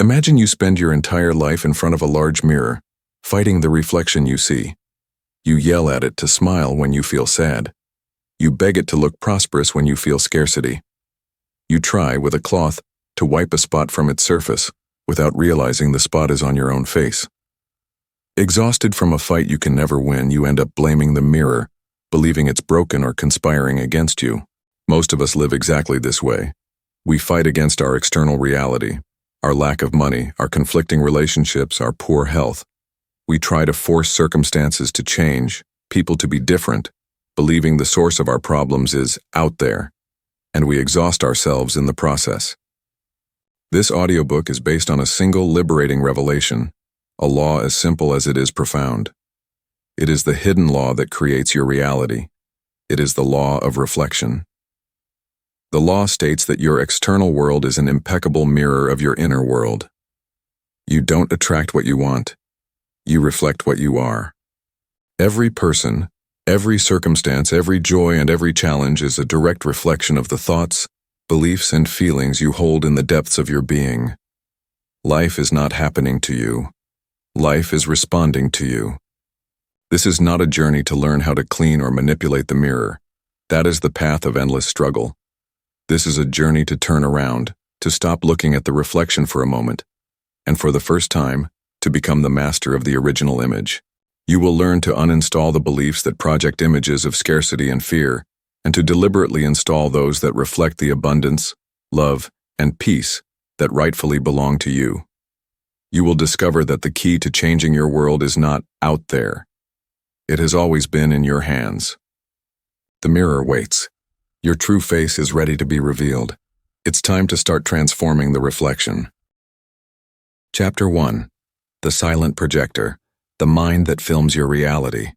Imagine you spend your entire life in front of a large mirror, fighting the reflection you see. You yell at it to smile when you feel sad. You beg it to look prosperous when you feel scarcity. You try, with a cloth, to wipe a spot from its surface, without realizing the spot is on your own face. Exhausted from a fight you can never win, you end up blaming the mirror, believing it's broken or conspiring against you. Most of us live exactly this way. We fight against our external reality, our lack of money, our conflicting relationships, our poor health. We try to force circumstances to change, people to be different, believing the source of our problems is out there, and we exhaust ourselves in the process. This audiobook is based on a single liberating revelation, a law as simple as it is profound. It is the hidden law that creates your reality. It is the law of reflection. The law states that your external world is an impeccable mirror of your inner world. You don't attract what you want. You reflect what you are. Every person, every circumstance, every joy, and every challenge is a direct reflection of the thoughts, beliefs, and feelings you hold in the depths of your being. Life is not happening to you. Life is responding to you. This is not a journey to learn how to clean or manipulate the mirror. That is the path of endless struggle. This is a journey to turn around, to stop looking at the reflection for a moment, and for the first time, to become the master of the original image. You will learn to uninstall the beliefs that project images of scarcity and fear, and to deliberately install those that reflect the abundance, love, and peace that rightfully belong to you. You will discover that the key to changing your world is not out there. It has always been in your hands. The mirror waits. Your true face is ready to be revealed. It's time to start transforming the reflection. Chapter 1. The Silent Projector, the mind that films your reality.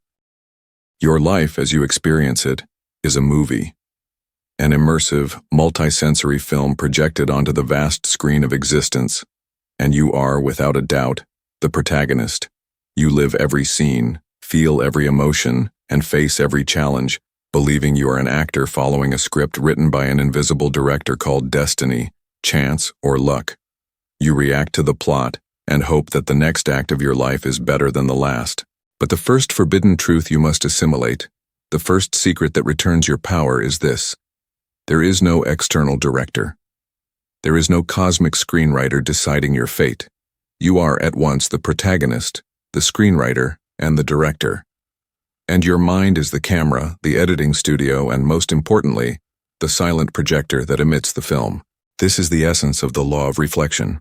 Your life, as you experience it, is a movie. An immersive, multisensory film projected onto the vast screen of existence. And you are, without a doubt, the protagonist. You live every scene, feel every emotion, and face every challenge, believing you are an actor following a script written by an invisible director called destiny, chance, or luck. You react to the plot and hope that the next act of your life is better than the last. But the first forbidden truth you must assimilate, the first secret that returns your power, is this: there is no external director. There is no cosmic screenwriter deciding your fate. You are at once the protagonist, the screenwriter, and the director. And your mind is the camera, the editing studio, and most importantly, the silent projector that emits the film. This is the essence of the law of reflection.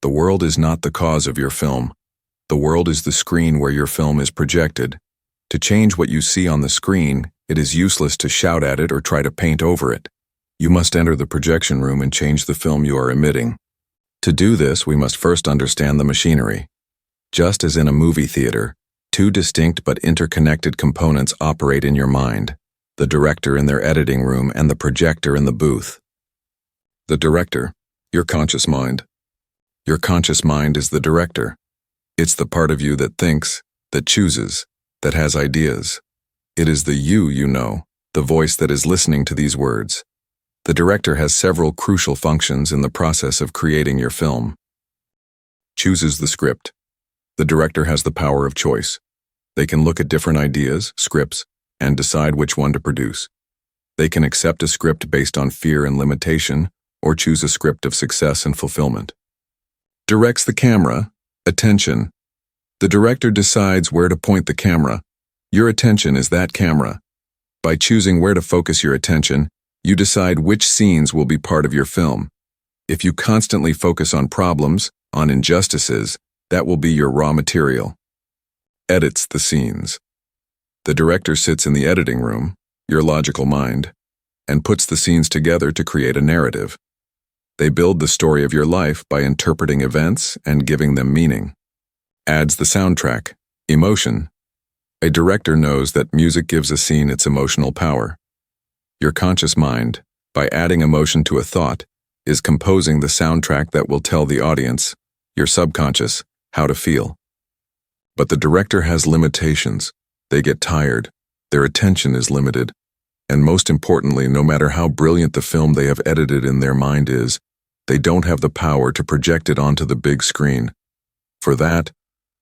The world is not the cause of your film. The world is the screen where your film is projected. To change what you see on the screen, it is useless to shout at it or try to paint over it. You must enter the projection room and change the film you are emitting. To do this, we must first understand the machinery. Just as in a movie theater, two distinct but interconnected components operate in your mind: the director in their editing room and the projector in the booth. The director, your conscious mind. Your conscious mind is the director. It's the part of you that thinks, that chooses, that has ideas. It is the you know, the voice that is listening to these words. The director has several crucial functions in the process of creating your film. Chooses the script. The director has the power of choice. They can look at different ideas, scripts, and decide which one to produce. They can accept a script based on fear and limitation, or choose a script of success and fulfillment. Directs the camera, attention. The director decides where to point the camera. Your attention is that camera. By choosing where to focus your attention, you decide which scenes will be part of your film. If you constantly focus on problems, on injustices, that will be your raw material. Edits the scenes. The director sits in the editing room, your logical mind, and puts the scenes together to create a narrative. They build the story of your life by interpreting events and giving them meaning. Adds the soundtrack, emotion. A director knows that music gives a scene its emotional power. Your conscious mind, by adding emotion to a thought, is composing the soundtrack that will tell the audience, your subconscious, how to feel. But the director has limitations. They get tired. Their attention is limited. And most importantly, no matter how brilliant the film they have edited in their mind is, They don't have the power to project it onto the big screen. For that,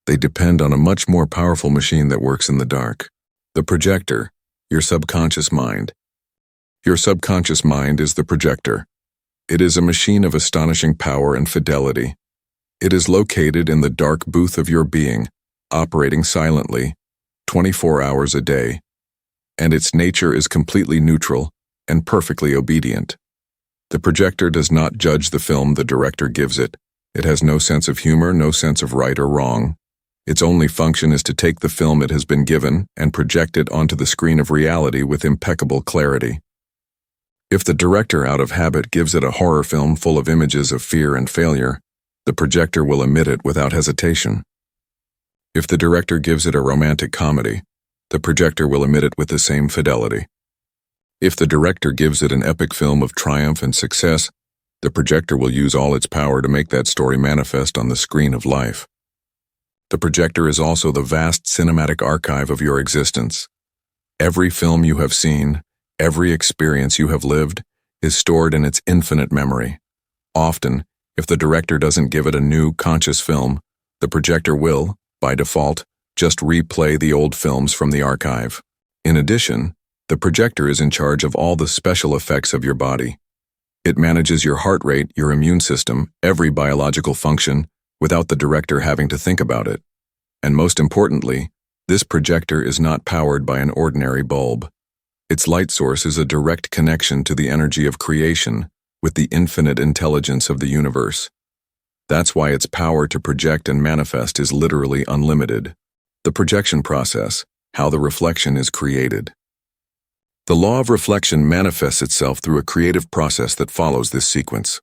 they depend on a much more powerful machine that works in the dark. The projector, your subconscious mind. Your subconscious mind is the projector. It is a machine of astonishing power and fidelity. It is located in the dark booth of your being, operating silently, 24 hours a day, and its nature is completely neutral and perfectly obedient. The projector does not judge the film the director gives it. It has no sense of humor, no sense of right or wrong. Its only function is to take the film it has been given and project it onto the screen of reality with impeccable clarity. If the director out of habit gives it a horror film full of images of fear and failure, the projector will emit it without hesitation. If the director gives it a romantic comedy, the projector will emit it with the same fidelity. If the director gives it an epic film of triumph and success, the projector will use all its power to make that story manifest on the screen of life. The projector is also the vast cinematic archive of your existence. Every film you have seen, every experience you have lived, is stored in its infinite memory. Often, if the director doesn't give it a new, conscious film, the projector will, by default, just replay the old films from the archive. In addition, the projector is in charge of all the special effects of your body. It manages your heart rate, your immune system, every biological function, without the director having to think about it. And most importantly, this projector is not powered by an ordinary bulb. Its light source is a direct connection to the energy of creation, with the infinite intelligence of the universe. That's why its power to project and manifest is literally unlimited. The projection process, how the reflection is created. The law of reflection manifests itself through a creative process that follows this sequence.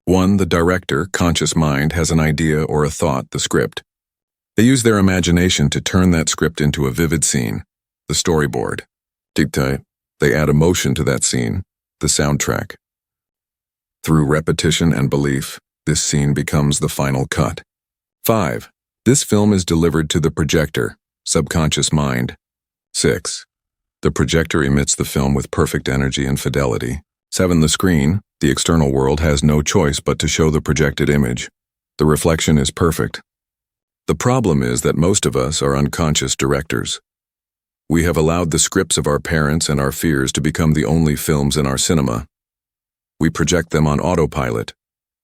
1. The director, conscious mind, has an idea or a thought, the script. They use their imagination to turn that script into a vivid scene, the storyboard. They add emotion to that scene, the soundtrack. Through repetition and belief, this scene becomes the final cut. 5. This film is delivered to the projector, subconscious mind. 6. The projector emits the film with perfect energy and fidelity. 7. The screen, the external world, has no choice but to show the projected image. The reflection is perfect. The problem is that most of us are unconscious directors. We have allowed the scripts of our parents and our fears to become the only films in our cinema. We project them on autopilot,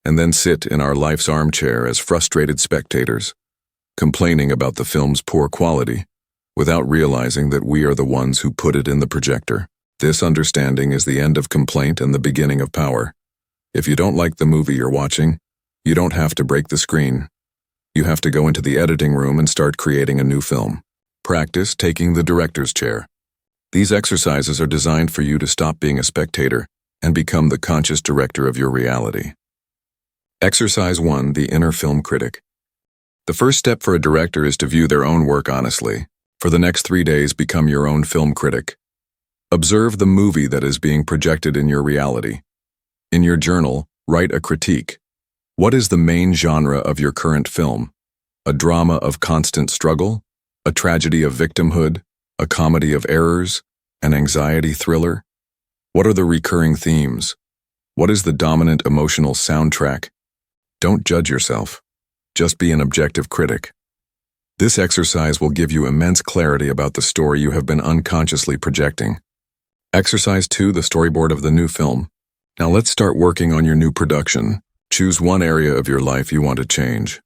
and then sit in our life's armchair as frustrated spectators, complaining about the film's poor quality, without realizing that we are the ones who put it in the projector. This understanding is the end of complaint and the beginning of power. If you don't like the movie you're watching, you don't have to break the screen. You have to go into the editing room and start creating a new film. Practice taking the director's chair. These exercises are designed for you to stop being a spectator and become the conscious director of your reality. Exercise 1. The inner film critic. The first step for a director is to view their own work honestly. For the next 3 days, become your own film critic. Observe the movie that is being projected in your reality. In your journal, write a critique. What is the main genre of your current film? A drama of constant struggle? A tragedy of victimhood? A comedy of errors? An anxiety thriller? What are the recurring themes? What is the dominant emotional soundtrack? Don't judge yourself. Just be an objective critic. This exercise will give you immense clarity about the story you have been unconsciously projecting. Exercise 2. The storyboard of the new film. Now let's start working on your new production. Choose one area of your life you want to change.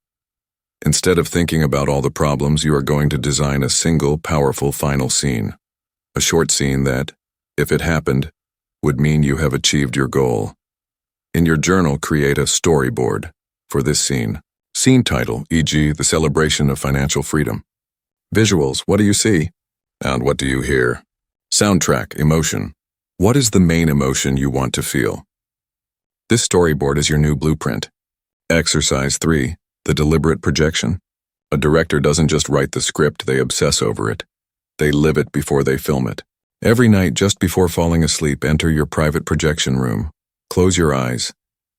Instead of thinking about all the problems, you are going to design a single, powerful final scene. A short scene that, if it happened, would mean you have achieved your goal. In your journal, create a storyboard for this scene. Scene title, e.g., the celebration of financial freedom. Visuals, what do you see? And what do you hear? Soundtrack, emotion. What is the main emotion you want to feel? This storyboard is your new blueprint. Exercise 3. The deliberate projection. A director doesn't just write the script, they obsess over it. They live it before they film it. Every night, just before falling asleep, enter your private projection room. Close your eyes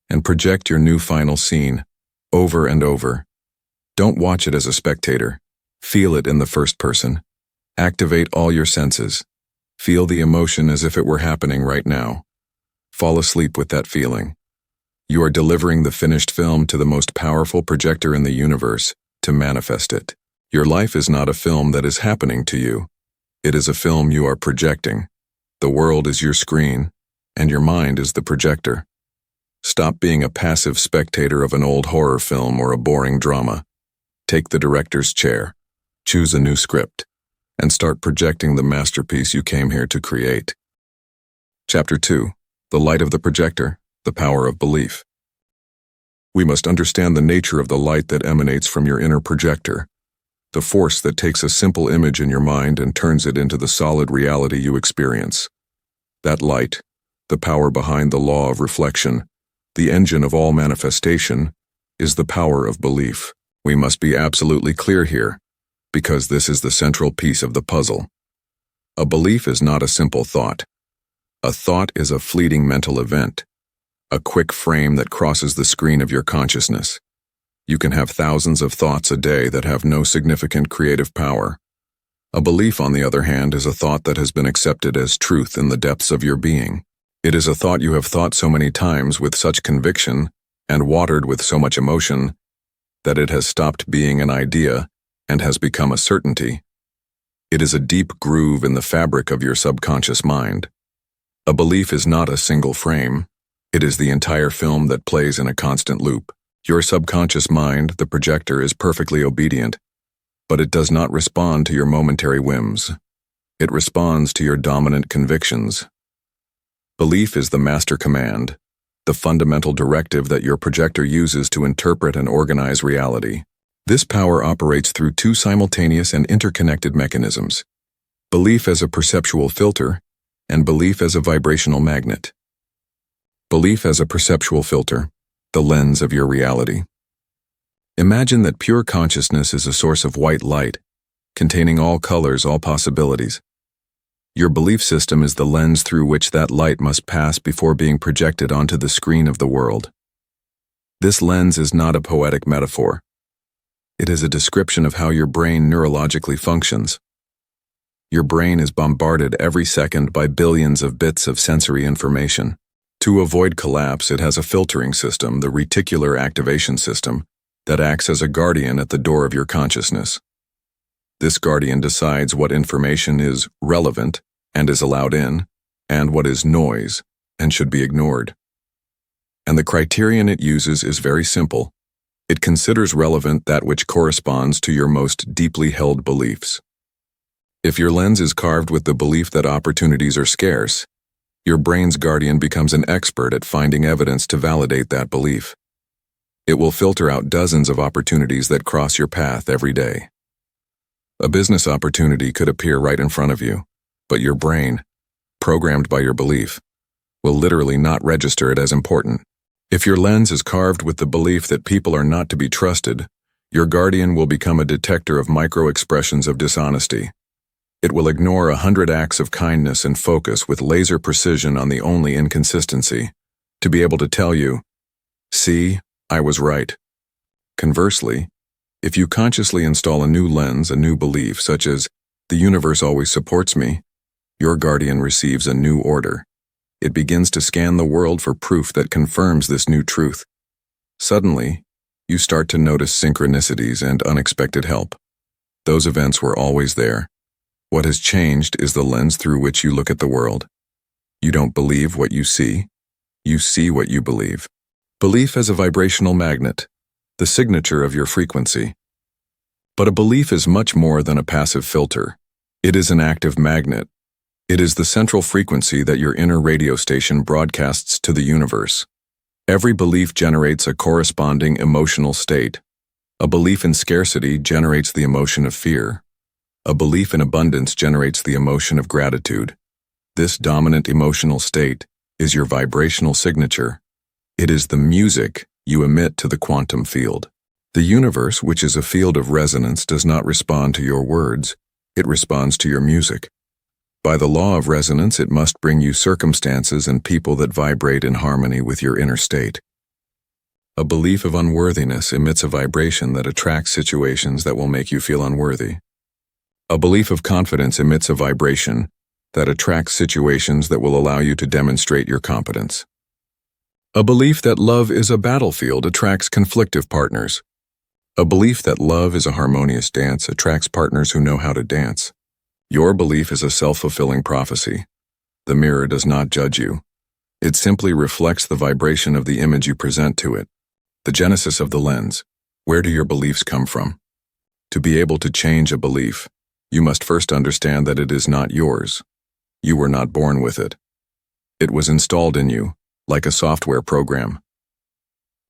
and project your new final scene over and over. Don't watch it as a spectator. Feel it in the first person. Activate all your senses. Feel the emotion as if it were happening right now. Fall asleep with that feeling. You are delivering the finished film to the most powerful projector in the universe to manifest it. Your life is not a film that is happening to you. It is a film you are projecting. The world is your screen, and your mind is the projector. Stop being a passive spectator of an old horror film or a boring drama. Take the director's chair, choose a new script, and start projecting the masterpiece you came here to create. Chapter 2. The Light of the Projector, the Power of Belief. We must understand the nature of the light that emanates from your inner projector, the force that takes a simple image in your mind and turns it into the solid reality you experience. That light, the power behind the law of reflection, the engine of all manifestation, is the power of belief. We must be absolutely clear here, because this is the central piece of the puzzle. A belief is not a simple thought. A thought is a fleeting mental event, a quick frame that crosses the screen of your consciousness. You can have thousands of thoughts a day that have no significant creative power. A belief, on the other hand, is a thought that has been accepted as truth in the depths of your being. It is a thought you have thought so many times with such conviction and watered with so much emotion that it has stopped being an idea and has become a certainty. It is a deep groove in the fabric of your subconscious mind. A belief is not a single frame. It is the entire film that plays in a constant loop. Your subconscious mind, the projector, is perfectly obedient, but it does not respond to your momentary whims. It responds to your dominant convictions. Belief is the master command, the fundamental directive that your projector uses to interpret and organize reality. This power operates through two simultaneous and interconnected mechanisms: belief as a perceptual filter and belief as a vibrational magnet. Belief as a perceptual filter, the lens of your reality. Imagine that pure consciousness is a source of white light, containing all colors, all possibilities. Your belief system is the lens through which that light must pass before being projected onto the screen of the world. This lens is not a poetic metaphor. It is a description of how your brain neurologically functions. Your brain is bombarded every second by billions of bits of sensory information. To avoid collapse, it has a filtering system, the reticular activation system, that acts as a guardian at the door of your consciousness. This guardian decides what information is relevant and is allowed in, and what is noise and should be ignored. And the criterion it uses is very simple. It considers relevant that which corresponds to your most deeply held beliefs. If your lens is carved with the belief that opportunities are scarce, your brain's guardian becomes an expert at finding evidence to validate that belief. It will filter out dozens of opportunities that cross your path every day. A business opportunity could appear right in front of you, but your brain, programmed by your belief, will literally not register it as important. If your lens is carved with the belief that people are not to be trusted, your guardian will become a detector of micro-expressions of dishonesty. It will ignore 100 acts of kindness and focus with laser precision on the only inconsistency, to be able to tell you, "See, I was right." Conversely, if you consciously install a new lens, a new belief, such as, "The universe always supports me," your guardian receives a new order. It begins to scan the world for proof that confirms this new truth. Suddenly, you start to notice synchronicities and unexpected help. Those events were always there. What has changed is the lens through which you look at the world. You don't believe what you see what you believe. Belief as a vibrational magnet, the signature of your frequency. But a belief is much more than a passive filter. It is an active magnet. It is the central frequency that your inner radio station broadcasts to the universe. Every belief generates a corresponding emotional state. A belief in scarcity generates the emotion of fear. A belief in abundance generates the emotion of gratitude. This dominant emotional state is your vibrational signature. It is the music you emit to the quantum field. The universe, which is a field of resonance, does not respond to your words. It responds to your music. By the law of resonance, it must bring you circumstances and people that vibrate in harmony with your inner state. A belief of unworthiness emits a vibration that attracts situations that will make you feel unworthy. A belief of confidence emits a vibration that attracts situations that will allow you to demonstrate your competence. A belief that love is a battlefield attracts conflictive partners. A belief that love is a harmonious dance attracts partners who know how to dance. Your belief is a self-fulfilling prophecy. The mirror does not judge you. It simply reflects the vibration of the image you present to it. The genesis of the lens. Where do your beliefs come from? To be able to change a belief, you must first understand that it is not yours. You were not born with it. It was installed in you, like a software program.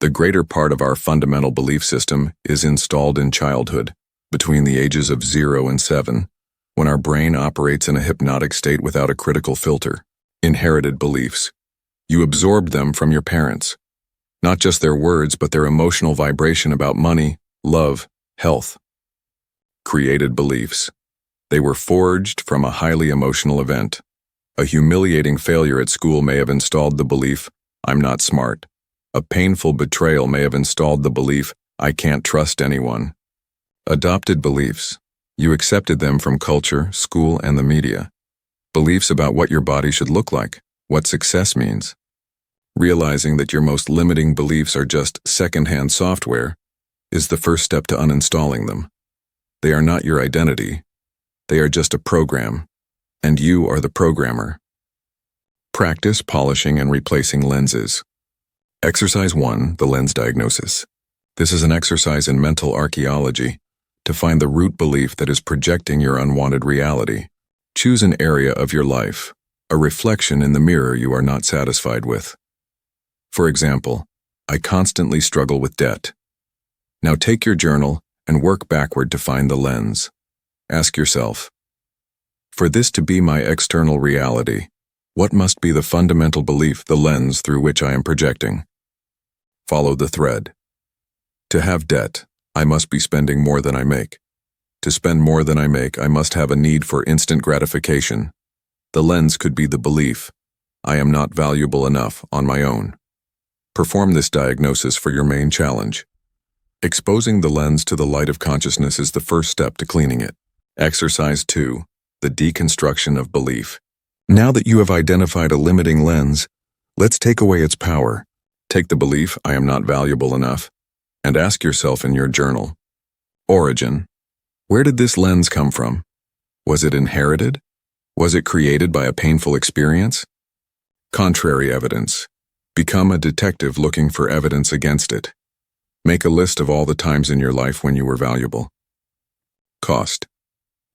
The greater part of our fundamental belief system is installed in childhood, between the ages of 0 and 7, when our brain operates in a hypnotic state without a critical filter. Inherited beliefs. You absorbed them from your parents. Not just their words, but their emotional vibration about money, love, health. Created beliefs. They were forged from a highly emotional event. A humiliating failure at school may have installed the belief, I'm not smart. A painful betrayal may have installed the belief, I can't trust anyone. Adopted beliefs. You accepted them from culture, school, and the media. Beliefs about what your body should look like, what success means. Realizing that your most limiting beliefs are just secondhand software is the first step to uninstalling them. They are not your identity. They are just a program, and you are the programmer. Practice polishing and replacing lenses. Exercise 1, the lens diagnosis. This is an exercise in mental archaeology to find the root belief that is projecting your unwanted reality. Choose an area of your life, a reflection in the mirror you are not satisfied with. For example, I constantly struggle with debt. Now take your journal and work backward to find the lens. Ask yourself, for this to be my external reality, what must be the fundamental belief, the lens through which I am projecting? Follow the thread. To have debt, I must be spending more than I make. To spend more than I make, I must have a need for instant gratification. The lens could be the belief, I am not valuable enough on my own. Perform this diagnosis for your main challenge. Exposing the lens to the light of consciousness is the first step to cleaning it. Exercise 2, the deconstruction of belief. Now that you have identified a limiting lens, let's take away its power. Take the belief, I am not valuable enough, and ask yourself in your journal. Origin. Where did this lens come from? Was it inherited? Was it created by a painful experience? Contrary evidence. Become a detective looking for evidence against it. Make a list of all the times in your life when you were valuable. Cost.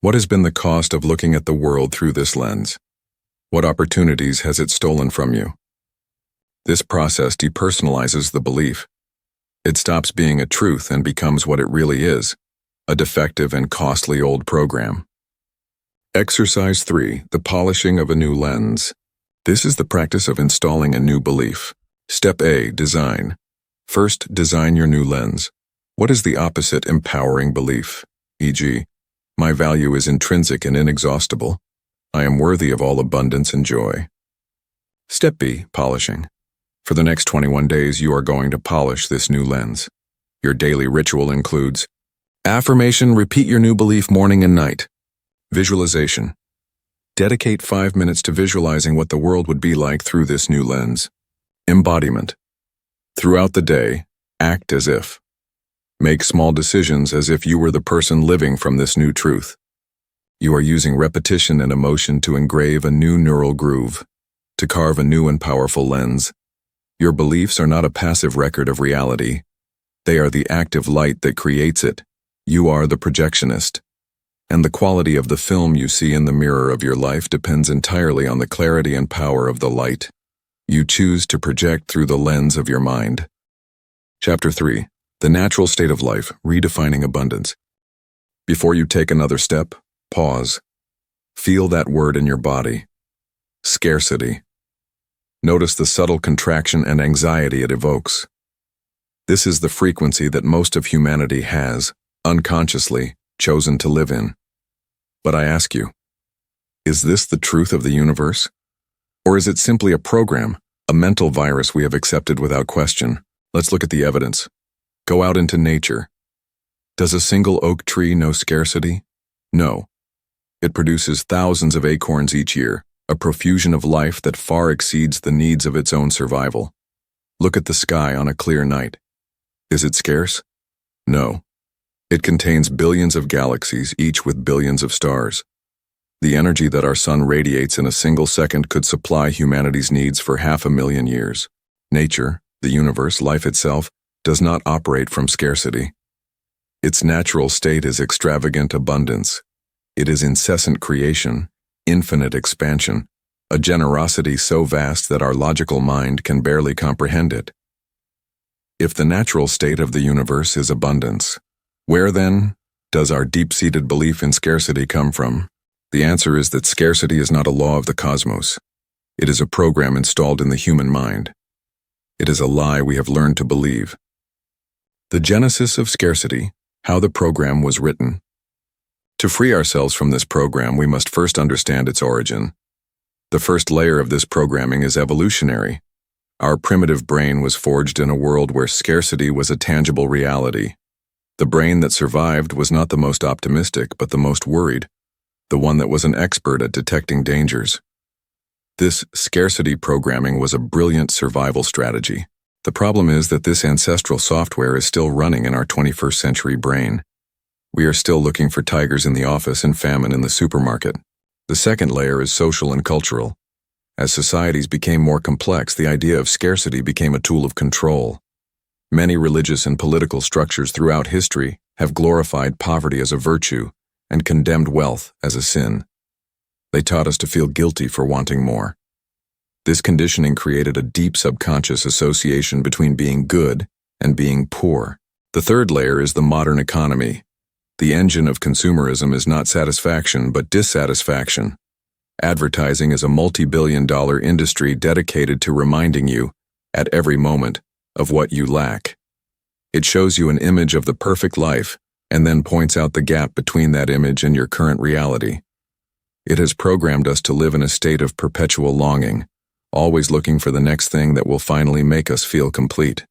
What has been the cost of looking at the world through this lens? What opportunities has it stolen from you? This process depersonalizes the belief. It stops being a truth and becomes what it really is, a defective and costly old program. Exercise 3, the polishing of a new lens. This is the practice of installing a new belief. Step A, design. First, design your new lens. What is the opposite empowering belief? E.g., my value is intrinsic and inexhaustible. I am worthy of all abundance and joy. Step B, polishing. For the next 21 days, you are going to polish this new lens. Your daily ritual includes affirmation, repeat your new belief morning and night. Visualization. Dedicate 5 minutes to visualizing what the world would be like through this new lens. Embodiment. Throughout the day, act as if. Make small decisions as if you were the person living from this new truth. You are using repetition and emotion to engrave a new neural groove, to carve a new and powerful lens. Your beliefs are not a passive record of reality. They are the active light that creates it. You are the projectionist. And the quality of the film you see in the mirror of your life depends entirely on the clarity and power of the light you choose to project through the lens of your mind. Chapter 3. The Natural State of Life, Redefining Abundance. Before you take another step, pause. Feel that word in your body. Scarcity. Notice the subtle contraction and anxiety it evokes. This is the frequency that most of humanity has, unconsciously, chosen to live in. But I ask you, is this the truth of the universe? Or is it simply a program, a mental virus we have accepted without question? Let's look at the evidence. Go out into nature. Does a single oak tree know scarcity? No. It produces thousands of acorns each year, a profusion of life that far exceeds the needs of its own survival. Look at the sky on a clear night. Is it scarce? No. It contains billions of galaxies, each with billions of stars. The energy that our sun radiates in a single second could supply humanity's needs for 500,000 years. Nature, the universe, life itself, does not operate from scarcity. Its natural state is extravagant abundance. It is incessant creation, infinite expansion, a generosity so vast that our logical mind can barely comprehend it. If the natural state of the universe is abundance, where then does our deep-seated belief in scarcity come from? The answer is that scarcity is not a law of the cosmos. It is a program installed in the human mind. It is a lie we have learned to believe. The genesis of scarcity, how the program was written. To free ourselves from this program, we must first understand its origin. The first layer of this programming is evolutionary. Our primitive brain was forged in a world where scarcity was a tangible reality. The brain that survived was not the most optimistic, but the most worried, the one that was an expert at detecting dangers. This scarcity programming was a brilliant survival strategy. The problem is that this ancestral software is still running in our 21st century brain. We are still looking for tigers in the office and famine in the supermarket. The second layer is social and cultural. As societies became more complex, the idea of scarcity became a tool of control. Many religious and political structures throughout history have glorified poverty as a virtue and condemned wealth as a sin. They taught us to feel guilty for wanting more. This conditioning created a deep subconscious association between being good and being poor. The third layer is the modern economy. The engine of consumerism is not satisfaction, but dissatisfaction. Advertising is a multi-billion-dollar industry dedicated to reminding you, at every moment, of what you lack. It shows you an image of the perfect life and then points out the gap between that image and your current reality. It has programmed us to live in a state of perpetual longing, always looking for the next thing that will finally make us feel complete.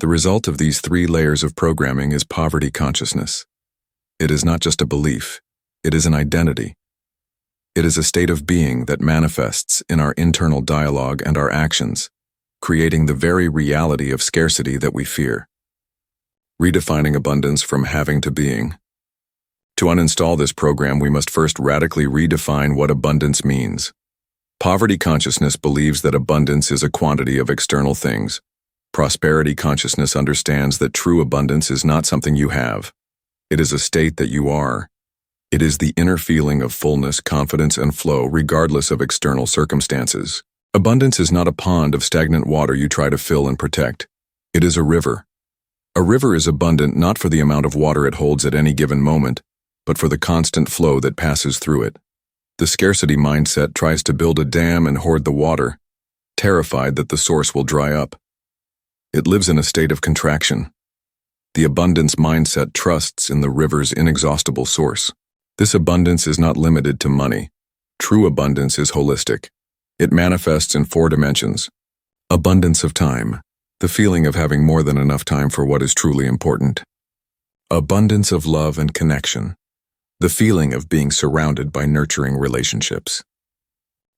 The result of these three layers of programming is poverty consciousness. It is not just a belief, it is an identity. It is a state of being that manifests in our internal dialogue and our actions, creating the very reality of scarcity that we fear. Redefining abundance from having to being. To uninstall this program, we must first radically redefine what abundance means. Poverty consciousness believes that abundance is a quantity of external things. Prosperity consciousness understands that true abundance is not something you have. It is a state that you are. It is the inner feeling of fullness, confidence, and flow regardless of external circumstances. Abundance is not a pond of stagnant water you try to fill and protect. It is a river. A river is abundant not for the amount of water it holds at any given moment, but for the constant flow that passes through it. The scarcity mindset tries to build a dam and hoard the water, terrified that the source will dry up. It lives in a state of contraction. The abundance mindset trusts in the river's inexhaustible source. This abundance is not limited to money. True abundance is holistic. It manifests in 4 dimensions. Abundance of time, the feeling of having more than enough time for what is truly important. Abundance of love and connection, the feeling of being surrounded by nurturing relationships.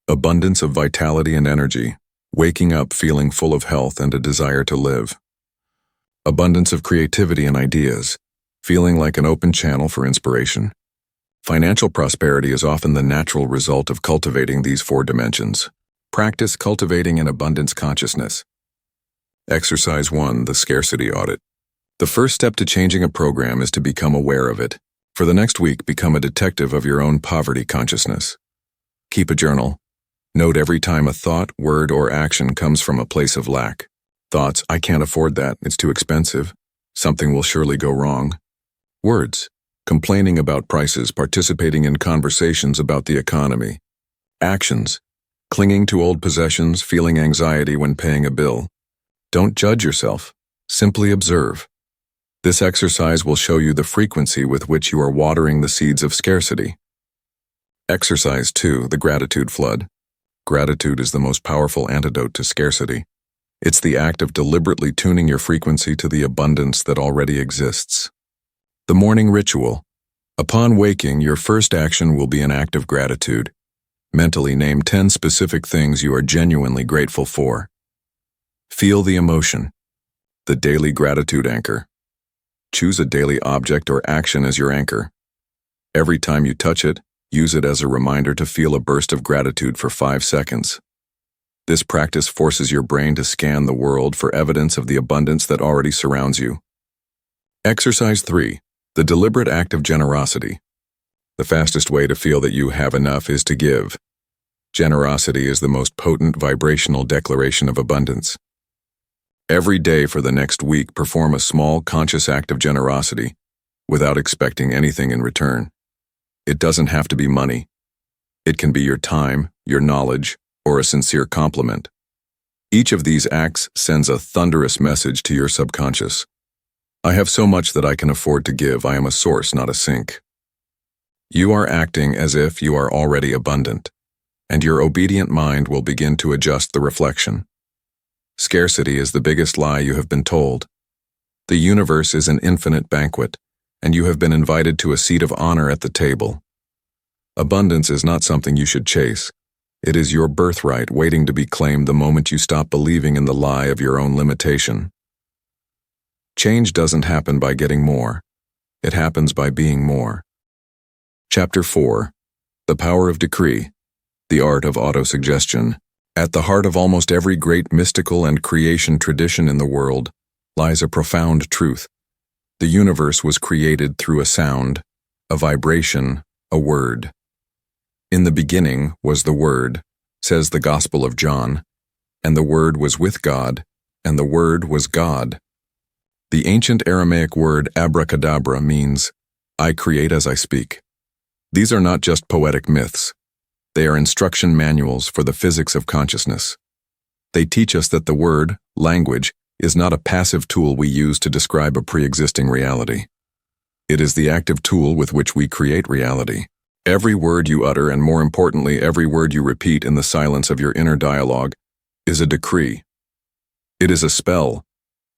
Abundance of vitality and energy, waking up feeling full of health and a desire to live. Abundance of creativity and ideas, feeling like an open channel for inspiration. Financial prosperity is often the natural result of cultivating these 4 dimensions. Practice cultivating an abundance consciousness. Exercise 1, the scarcity audit. The first step to changing a program is to become aware of it. For the next week, become a detective of your own poverty consciousness. Keep a journal. Note every time a thought, word, or action comes from a place of lack. Thoughts, I can't afford that, it's too expensive. Something will surely go wrong. Words, complaining about prices, participating in conversations about the economy. Actions, clinging to old possessions, feeling anxiety when paying a bill. Don't judge yourself, simply observe. This exercise will show you the frequency with which you are watering the seeds of scarcity. Exercise 2, the gratitude flood. Gratitude is the most powerful antidote to scarcity. It's the act of deliberately tuning your frequency to the abundance that already exists. The morning ritual. Upon waking, your first action will be an act of gratitude. Mentally name 10 specific things you are genuinely grateful for. Feel the emotion. The daily gratitude anchor. Choose a daily object or action as your anchor. Every time you touch it, use it as a reminder to feel a burst of gratitude for 5 seconds. This practice forces your brain to scan the world for evidence of the abundance that already surrounds you. Exercise 3. The deliberate act of generosity. The fastest way to feel that you have enough is to give. Generosity is the most potent vibrational declaration of abundance. Every day for the next week, perform a small, conscious act of generosity without expecting anything in return. It doesn't have to be money. It can be your time, your knowledge, or a sincere compliment. Each of these acts sends a thunderous message to your subconscious. I have so much that I can afford to give. I am a source, not a sink. You are acting as if you are already abundant, and your obedient mind will begin to adjust the reflection. Scarcity is the biggest lie you have been told. The universe is an infinite banquet, and you have been invited to a seat of honor at the table. Abundance is not something you should chase. It is your birthright waiting to be claimed the moment you stop believing in the lie of your own limitation. Change doesn't happen by getting more. It happens by being more. Chapter 4. The Power of Decree. The Art of Autosuggestion. At the heart of almost every great mystical and creation tradition in the world lies a profound truth. The universe was created through a sound, a vibration, a word. In the beginning was the Word, says the Gospel of John, and the Word was with God, and the Word was God. The ancient Aramaic word abracadabra means, I create as I speak. These are not just poetic myths. They are instruction manuals for the physics of consciousness. They teach us that the word, language, is not a passive tool we use to describe a pre-existing reality. It is the active tool with which we create reality. Every word you utter, and more importantly, every word you repeat in the silence of your inner dialogue, is a decree. It is a spell.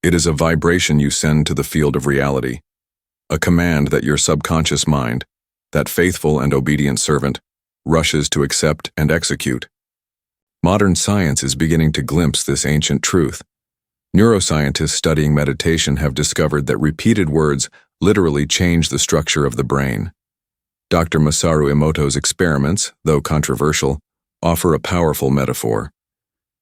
It is a vibration you send to the field of reality. A command that your subconscious mind, that faithful and obedient servant, rushes to accept and execute. Modern science is beginning to glimpse this ancient truth. Neuroscientists studying meditation have discovered that repeated words literally change the structure of the brain. Dr. Masaru Emoto's experiments, though controversial, offer a powerful metaphor.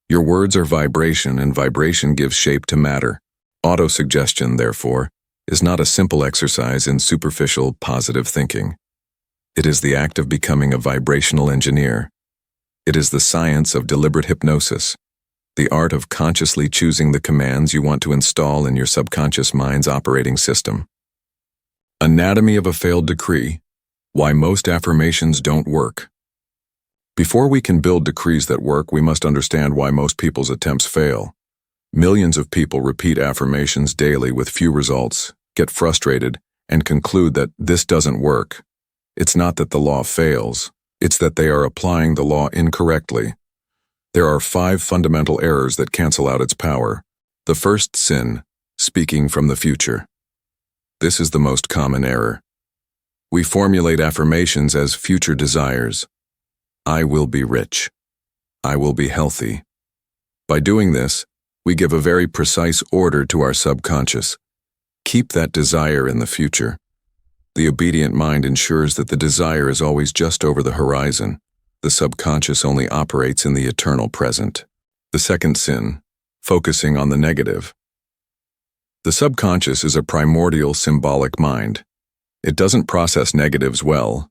Your words are vibration, and vibration gives shape to matter. Autosuggestion, therefore, is not a simple exercise in superficial, positive thinking. It is the act of becoming a vibrational engineer. It is the science of deliberate hypnosis, the art of consciously choosing the commands you want to install in your subconscious mind's operating system. Anatomy of a failed decree. Why most affirmations don't work. Before we can build decrees that work, we must understand why most people's attempts fail. Millions of people repeat affirmations daily with few results, get frustrated, and conclude that this doesn't work. It's not that the law fails, it's that they are applying the law incorrectly. There are 5 fundamental errors that cancel out its power. The first sin, speaking from the future. This is the most common error. We formulate affirmations as future desires. I will be rich. I will be healthy. By doing this, we give a very precise order to our subconscious. Keep that desire in the future. The obedient mind ensures that the desire is always just over the horizon. The subconscious only operates in the eternal present. The second sin, focusing on the negative. The subconscious is a primordial symbolic mind. It doesn't process negatives well.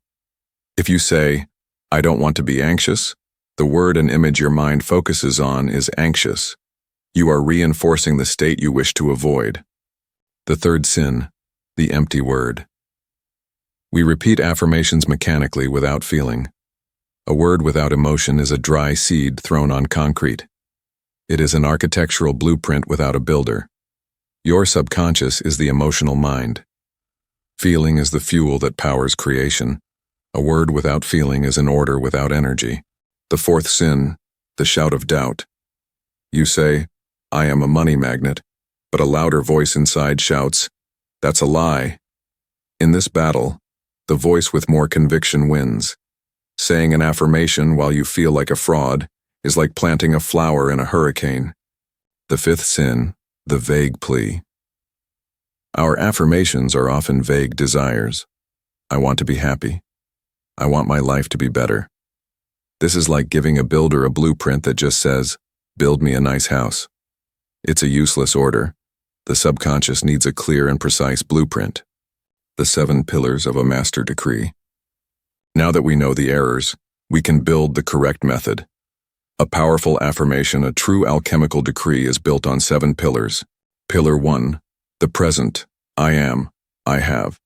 If you say, I don't want to be anxious, the word and image your mind focuses on is anxious. You are reinforcing the state you wish to avoid. The third sin, the empty word. We repeat affirmations mechanically without feeling. A word without emotion is a dry seed thrown on concrete. It is an architectural blueprint without a builder. Your subconscious is the emotional mind. Feeling is the fuel that powers creation. A word without feeling is an order without energy. The fourth sin, the shout of doubt. You say, I am a money magnet, but a louder voice inside shouts, that's a lie. In this battle, the voice with more conviction wins. Saying an affirmation while you feel like a fraud is like planting a flower in a hurricane. The fifth sin, the vague plea. Our affirmations are often vague desires. I want to be happy. I want my life to be better. This is like giving a builder a blueprint that just says, build me a nice house. It's a useless order. The subconscious needs a clear and precise blueprint. The 7 pillars of a master decree. Now that we know the errors, we can build the correct method. A powerful affirmation, a true alchemical decree, is built on 7 pillars. Pillar 1, the present, I am, I have.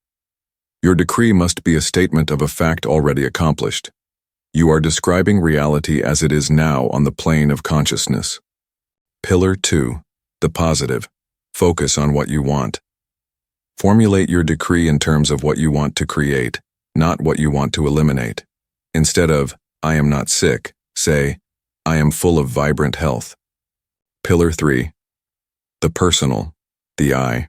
Your decree must be a statement of a fact already accomplished. You are describing reality as it is now on the plane of consciousness. Pillar 2, the positive, focus on what you want. Formulate your decree in terms of what you want to create, not what you want to eliminate. Instead of, I am not sick, say, I am full of vibrant health. Pillar 3, the personal, the I.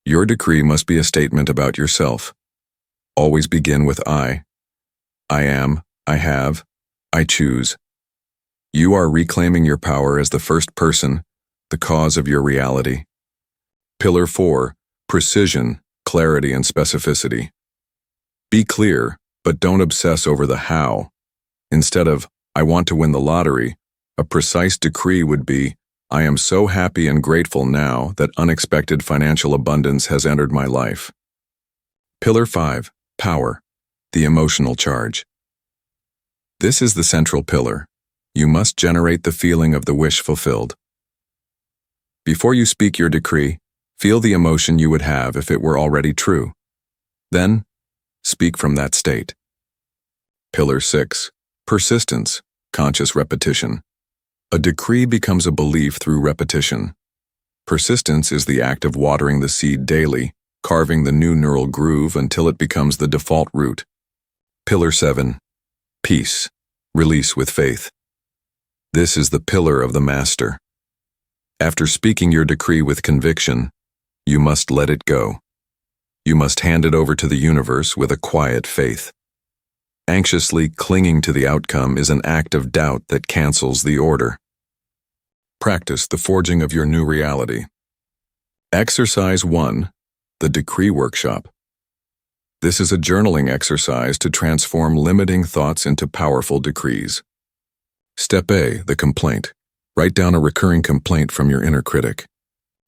Your decree must be a statement about yourself. Always begin with I. I am, I have, I choose. You are reclaiming your power as the first person, the cause of your reality. Pillar 4, precision, clarity, and specificity. Be clear, but don't obsess over the how. Instead of, I want to win the lottery, a precise decree would be, I am so happy and grateful now that unexpected financial abundance has entered my life. Pillar 5, power, the emotional charge. This is the central pillar. You must generate the feeling of the wish fulfilled. Before you speak your decree, feel the emotion you would have if it were already true. Then, speak from that state. Pillar 6, persistence, conscious repetition. A decree becomes a belief through repetition. Persistence is the act of watering the seed daily, carving the new neural groove until it becomes the default root. Pillar 7, peace, release with faith. This is the pillar of the master. After speaking your decree with conviction, you must let it go. You must hand it over to the universe with a quiet faith. Anxiously clinging to the outcome is an act of doubt that cancels the order. Practice the forging of your new reality. Exercise 1, the Decree Workshop. This is a journaling exercise to transform limiting thoughts into powerful decrees. Step A, the complaint. Write down a recurring complaint from your inner critic.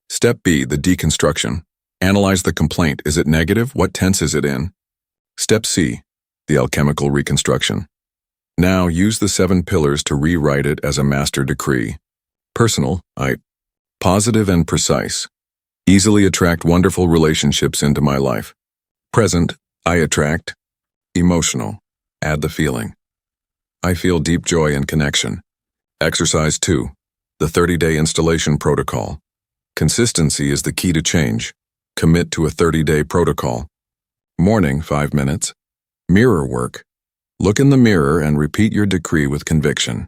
Step B, the deconstruction. Analyze the complaint. Is it negative? What tense is it in? Step C, the alchemical reconstruction. Now use the 7 pillars to rewrite it as a master decree. Personal, I. Positive and precise. Easily attract wonderful relationships into my life. Present, I attract. Emotional, add the feeling. I feel deep joy and connection. Exercise 2, the 30-day installation protocol. Consistency is the key to change. Commit to a 30-day protocol. Morning, 5 minutes. Mirror work. Look in the mirror and repeat your decree with conviction.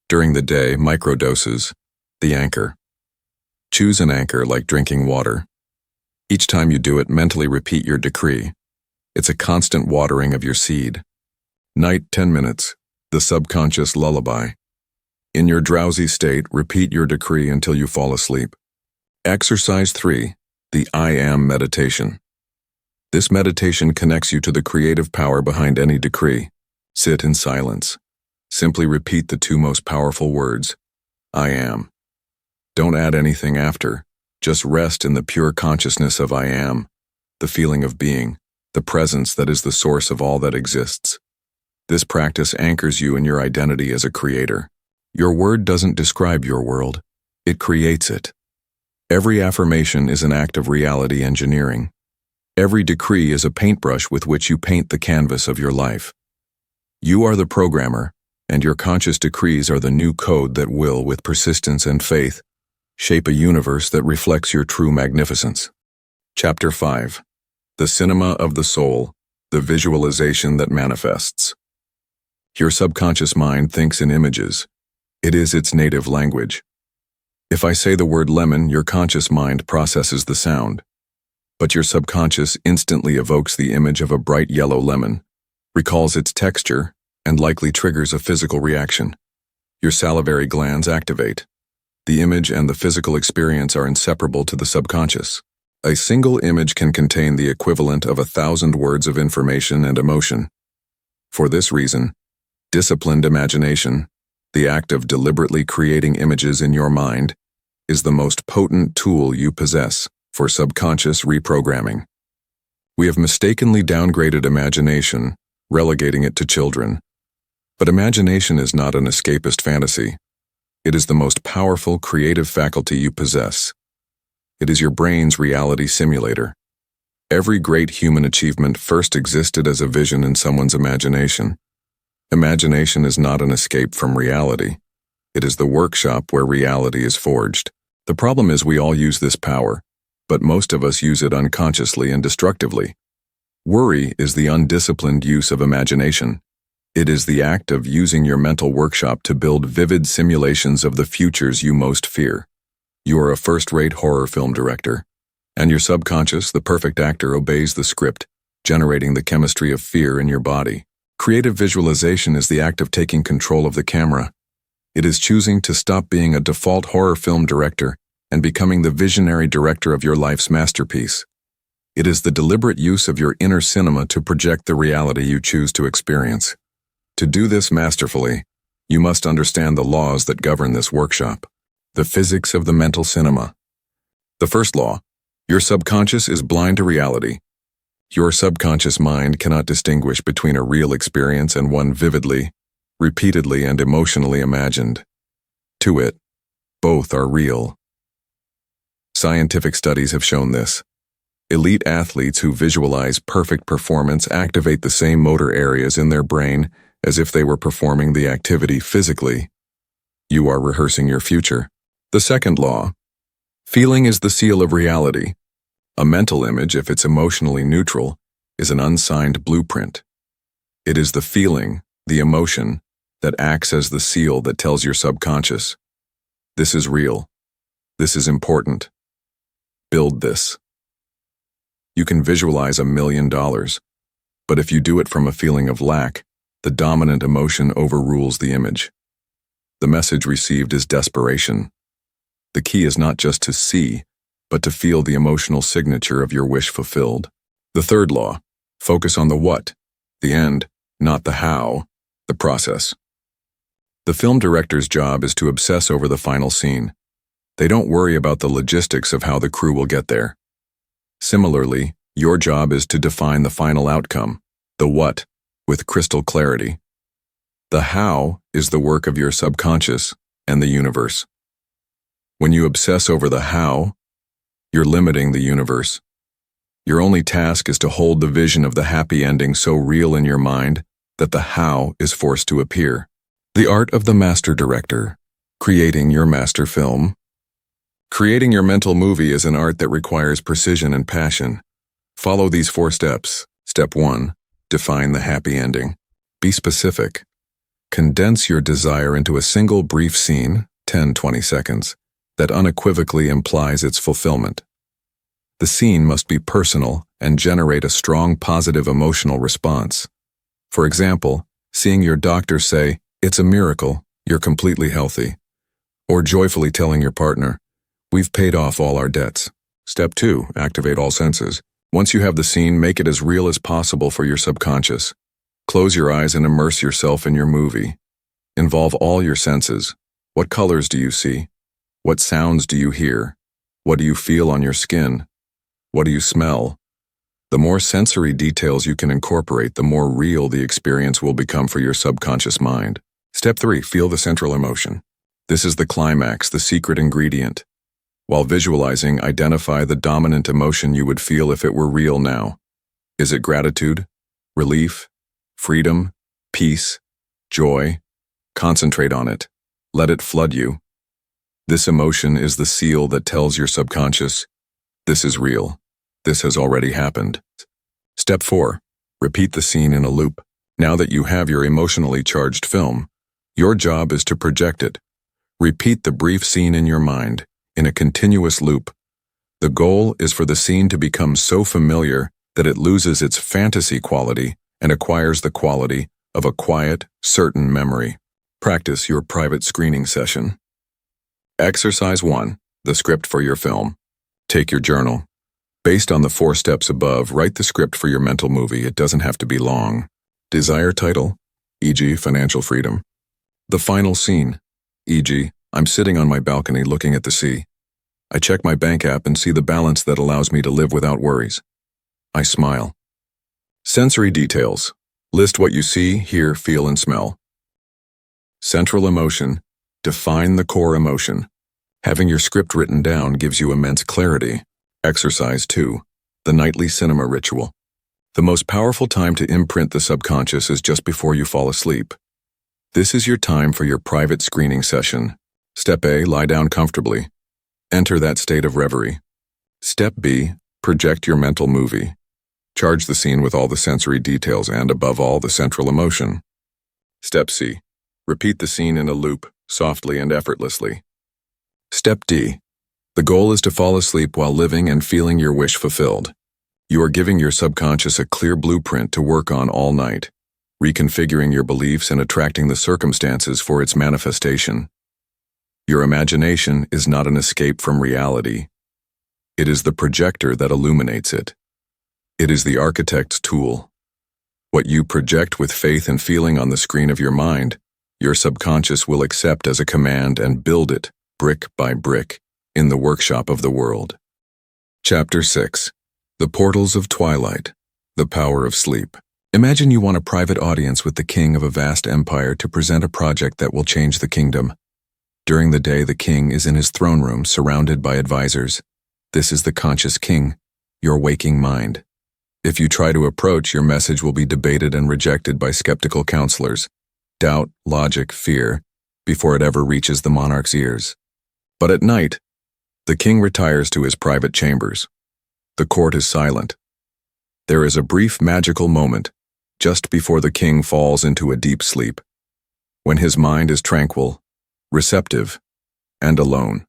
During the day, microdoses, the anchor. Choose an anchor like drinking water. Each time you do it, mentally repeat your decree. It's a constant watering of your seed. Night, 10 minutes, the subconscious lullaby. In your drowsy state, repeat your decree until you fall asleep. Exercise 3, the I Am meditation. This meditation connects you to the creative power behind any decree. Sit in silence. Simply repeat the 2 most powerful words, I am. Don't add anything after. Just rest in the pure consciousness of I am, the feeling of being, the presence that is the source of all that exists. This practice anchors you in your identity as a creator. Your word doesn't describe your world, it creates it. Every affirmation is an act of reality engineering. Every decree is a paintbrush with which you paint the canvas of your life. You are the programmer, and your conscious decrees are the new code that will, with persistence and faith, shape a universe that reflects your true magnificence. Chapter 5, the cinema of the soul, the visualization that manifests. Your subconscious mind thinks in images. It is its native language. If I say the word lemon, your conscious mind processes the sound. But your subconscious instantly evokes the image of a bright yellow lemon, recalls its texture, and likely triggers a physical reaction. Your salivary glands activate. The image and the physical experience are inseparable to the subconscious. A single image can contain the equivalent of 1,000 words of information and emotion. For this reason, disciplined imagination, the act of deliberately creating images in your mind, is the most potent tool you possess for subconscious reprogramming. We have mistakenly downgraded imagination, relegating it to children. But imagination is not an escapist fantasy. It is the most powerful creative faculty you possess. It is your brain's reality simulator. Every great human achievement first existed as a vision in someone's imagination. Imagination is not an escape from reality. It is the workshop where reality is forged. The problem is we all use this power, but most of us use it unconsciously and destructively. Worry is the undisciplined use of imagination. It is the act of using your mental workshop to build vivid simulations of the futures you most fear. You are a first-rate horror film director, and your subconscious, the perfect actor, obeys the script, generating the chemistry of fear in your body. Creative visualization is the act of taking control of the camera. It is choosing to stop being a default horror film director and becoming the visionary director of your life's masterpiece. It is the deliberate use of your inner cinema to project the reality you choose to experience. To do this masterfully, you must understand the laws that govern this workshop. The physics of the mental cinema. The first law: your subconscious is blind to reality. Your subconscious mind cannot distinguish between a real experience and one vividly, repeatedly, and emotionally imagined. To it, both are real. Scientific studies have shown this. Elite athletes who visualize perfect performance activate the same motor areas in their brain as if they were performing the activity physically. You are rehearsing your future. The second law: feeling is the seal of reality. A mental image, if it's emotionally neutral, is an unsigned blueprint. It is the feeling, the emotion, that acts as the seal that tells your subconscious, this is real. This is important. Build this. You can visualize $1 million, but if you do it from a feeling of lack, the dominant emotion overrules the image. The message received is desperation. The key is not just to see, but to feel the emotional signature of your wish fulfilled. The third law: focus on the what, the end, not the how, the process. The film director's job is to obsess over the final scene. They don't worry about the logistics of how the crew will get there. Similarly, your job is to define the final outcome, the what, with crystal clarity. The how is the work of your subconscious and the universe. When you obsess over the how, you're limiting the universe. Your only task is to hold the vision of the happy ending so real in your mind that the how is forced to appear. The art of the master director, creating your master film. Creating your mental movie is an art that requires precision and passion. Follow these 4 steps. Step 1. Define the happy ending. Be specific. Condense your desire into a single brief scene, 10-20 seconds, that unequivocally implies its fulfillment. The scene must be personal and generate a strong positive emotional response. For example, seeing your doctor say, "It's a miracle, you're completely healthy," or joyfully telling your partner, "We've paid off all our debts." Step 2. Activate all senses. Once you have the scene, make it as real as possible for your subconscious. Close your eyes and immerse yourself in your movie. Involve all your senses. What colors do you see? What sounds do you hear? What do you feel on your skin? What do you smell? The more sensory details you can incorporate, the more real the experience will become for your subconscious mind. Step 3. Feel the central emotion. This is the climax, the secret ingredient. While visualizing, identify the dominant emotion you would feel if it were real now. Is it gratitude, relief, freedom, peace, joy? Concentrate on it. Let it flood you. This emotion is the seal that tells your subconscious, this is real. This has already happened. Step 4. Repeat the scene in a loop. Now that you have your emotionally charged film, your job is to project it. Repeat the brief scene in your mind, in a continuous loop. The goal is for the scene to become so familiar that it loses its fantasy quality and acquires the quality of a quiet, certain memory. Practice your private screening session. Exercise 1. The script for your film. Take your journal. Based on the 4 steps above, write the script for your mental movie. It doesn't have to be long. Desire title, e.g. financial freedom. The final scene, e.g. I'm sitting on my balcony looking at the sea. I check my bank app and see the balance that allows me to live without worries. I smile. Sensory details. List what you see, hear, feel, and smell. Central emotion. Define the core emotion. Having your script written down gives you immense clarity. Exercise 2. The nightly cinema ritual. The most powerful time to imprint the subconscious is just before you fall asleep. This is your time for your private screening session. Step A. Lie down comfortably. Enter that state of reverie. Step B. Project your mental movie. Charge the scene with all the sensory details and, above all, the central emotion. Step C. Repeat the scene in a loop, softly and effortlessly. Step D. The goal is to fall asleep while living and feeling your wish fulfilled. You are giving your subconscious a clear blueprint to work on all night, reconfiguring your beliefs and attracting the circumstances for its manifestation. Your imagination is not an escape from reality. It is the projector that illuminates it. It is the architect's tool. What you project with faith and feeling on the screen of your mind, your subconscious will accept as a command and build it, brick by brick, in the workshop of the world. Chapter 6. The Portals of Twilight. The Power of Sleep. Imagine you want a private audience with the king of a vast empire to present a project that will change the kingdom. During the day, the king is in his throne room, surrounded by advisors. This is the conscious king, your waking mind. If you try to approach, your message will be debated and rejected by skeptical counselors. Doubt, logic, fear, before it ever reaches the monarch's ears. But at night, the king retires to his private chambers. The court is silent. There is a brief magical moment, just before the king falls into a deep sleep, when his mind is tranquil, receptive, and alone.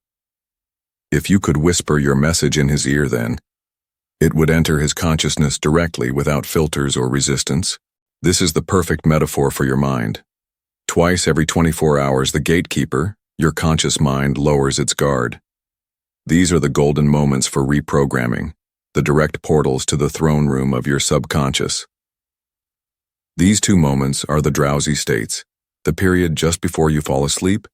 If you could whisper your message in his ear then, it would enter his consciousness directly without filters or resistance. This is the perfect metaphor for your mind. Twice every 24 hours, the gatekeeper, your conscious mind, lowers its guard. These are the golden moments for reprogramming, the direct portals to the throne room of your subconscious. These 2 moments are the drowsy states, the period just before you fall asleep,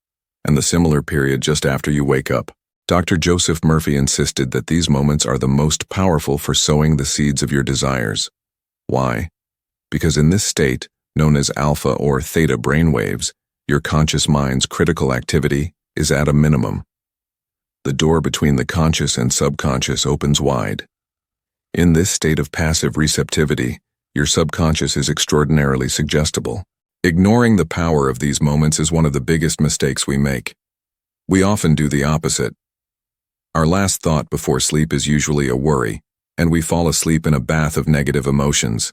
and the similar period just after you wake up. Dr. Joseph Murphy insisted that these moments are the most powerful for sowing the seeds of your desires. Why? Because in this state, known as alpha or theta brainwaves, your conscious mind's critical activity is at a minimum. The door between the conscious and subconscious opens wide. In this state of passive receptivity, your subconscious is extraordinarily suggestible. Ignoring the power of these moments is one of the biggest mistakes we make. We often do the opposite. Our last thought before sleep is usually a worry, and we fall asleep in a bath of negative emotions.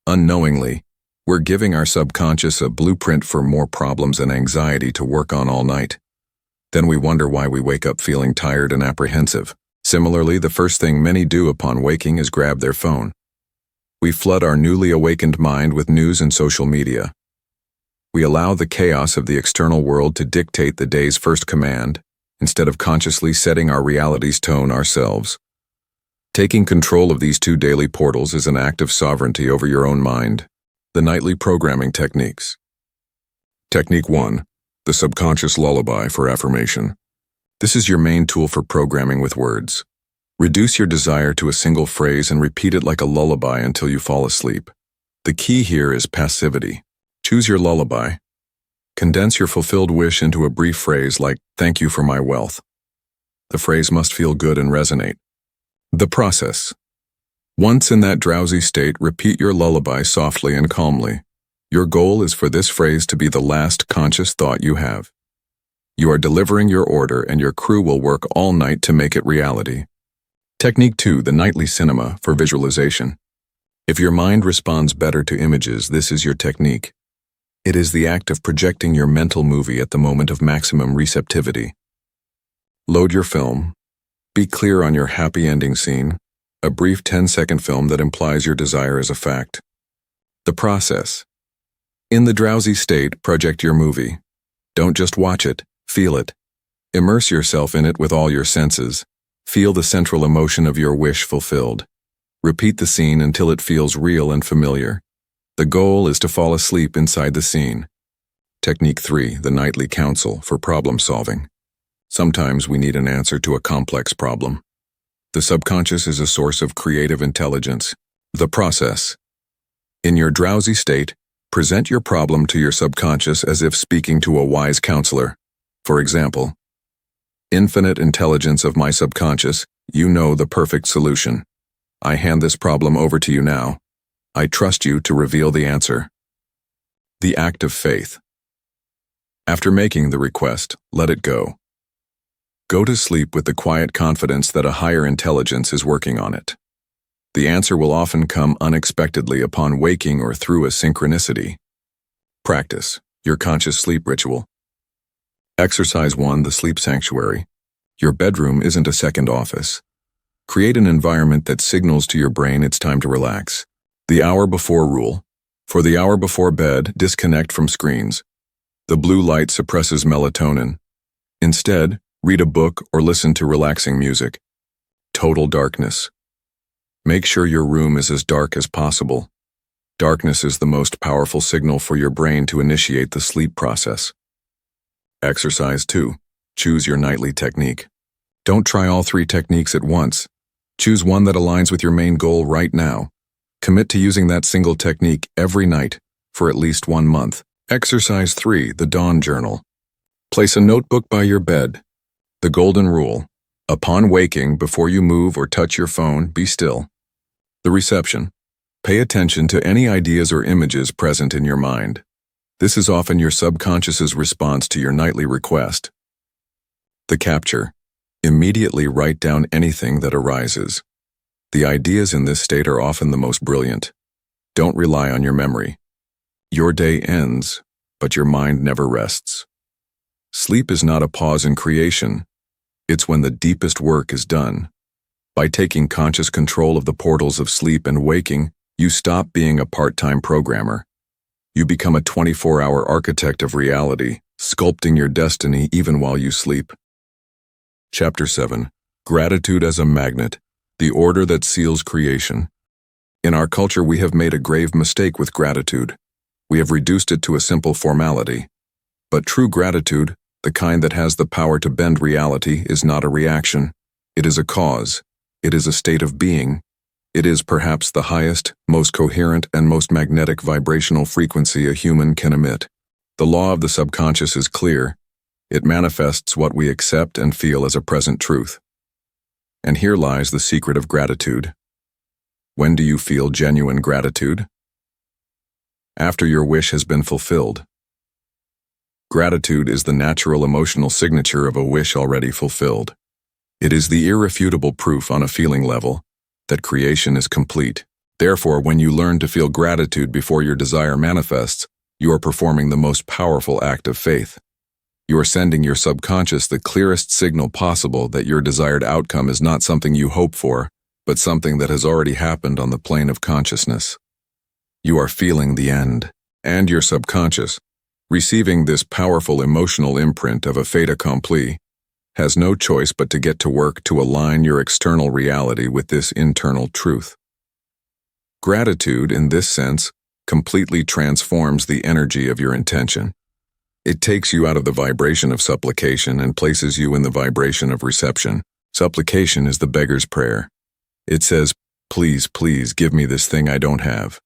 Unknowingly, we're giving our subconscious a blueprint for more problems and anxiety to work on all night. Then we wonder why we wake up feeling tired and apprehensive. Similarly, the first thing many do upon waking is grab their phone. We flood our newly awakened mind with news and social media. We allow the chaos of the external world to dictate the day's first command, instead of consciously setting our reality's tone ourselves. Taking control of these 2 daily portals is an act of sovereignty over your own mind. The nightly programming techniques. Technique 1. The subconscious lullaby for affirmation. This is your main tool for programming with words. Reduce your desire to a single phrase and repeat it like a lullaby until you fall asleep. The key here is passivity. Choose your lullaby. Condense your fulfilled wish into a brief phrase like, "Thank you for my wealth." The phrase must feel good and resonate. The process. Once in that drowsy state, repeat your lullaby softly and calmly. Your goal is for this phrase to be the last conscious thought you have. You are delivering your order, and your crew will work all night to make it reality. Technique 2. The nightly cinema for visualization. If your mind responds better to images, this is your technique. It is the act of projecting your mental movie at the moment of maximum receptivity. Load your film. Be clear on your happy ending scene, a brief 10-second film that implies your desire as a fact. The process. In the drowsy state, project your movie. Don't just watch it, feel it. Immerse yourself in it with all your senses. Feel the central emotion of your wish fulfilled. Repeat the scene until it feels real and familiar. The goal is to fall asleep inside the scene. Technique 3, the nightly counsel for problem solving. Sometimes we need an answer to a complex problem. The subconscious is a source of creative intelligence. The process. In your drowsy state, present your problem to your subconscious as if speaking to a wise counselor. For example, infinite intelligence of my subconscious, you know the perfect solution. I hand this problem over to you now. I trust you to reveal the answer. The act of faith. After making the request, let it go. Go to sleep with the quiet confidence that a higher intelligence is working on it. The answer will often come unexpectedly upon waking or through a synchronicity. Practice your conscious sleep ritual. Exercise 1, the sleep sanctuary. Your bedroom isn't a second office. Create an environment that signals to your brain it's time to relax. The hour before rule. For the hour before bed, disconnect from screens. The blue light suppresses melatonin. Instead, read a book or listen to relaxing music. Total darkness. Make sure your room is as dark as possible. Darkness is the most powerful signal for your brain to initiate the sleep process. Exercise 2. Choose your nightly technique. Don't try all 3 techniques at once. Choose one that aligns with your main goal right now. Commit to using that single technique every night for at least 1 month. Exercise 3, the dawn journal. Place a notebook by your bed. The golden rule. Upon waking, before you move or touch your phone, be still. The reception. Pay attention to any ideas or images present in your mind. This is often your subconscious's response to your nightly request. The capture. Immediately write down anything that arises. The ideas in this state are often the most brilliant. Don't rely on your memory. Your day ends, but your mind never rests. Sleep is not a pause in creation. It's when the deepest work is done. By taking conscious control of the portals of sleep and waking, you stop being a part-time programmer. You become a 24-hour architect of reality, sculpting your destiny even while you sleep. Chapter 7. Gratitude as a Magnet, the Order that Seals Creation. In our culture, we have made a grave mistake with gratitude. We have reduced it to a simple formality. But true gratitude, the kind that has the power to bend reality, is not a reaction. It is a cause. It is a state of being. It is perhaps the highest, most coherent, and most magnetic vibrational frequency a human can emit. The law of the subconscious is clear. It manifests what we accept and feel as a present truth. And here lies the secret of gratitude. When do you feel genuine gratitude? After your wish has been fulfilled. Gratitude is the natural emotional signature of a wish already fulfilled. It is the irrefutable proof on a feeling level that creation is complete. Therefore, when you learn to feel gratitude before your desire manifests, you are performing the most powerful act of faith. You are sending your subconscious the clearest signal possible that your desired outcome is not something you hope for, but something that has already happened on the plane of consciousness. You are feeling the end, and your subconscious, receiving this powerful emotional imprint of a fait accompli, has no choice but to get to work to align your external reality with this internal truth. Gratitude, in this sense, completely transforms the energy of your intention. It takes you out of the vibration of supplication and places you in the vibration of reception. Supplication is the beggar's prayer. It says, "Please, please give me this thing I don't have."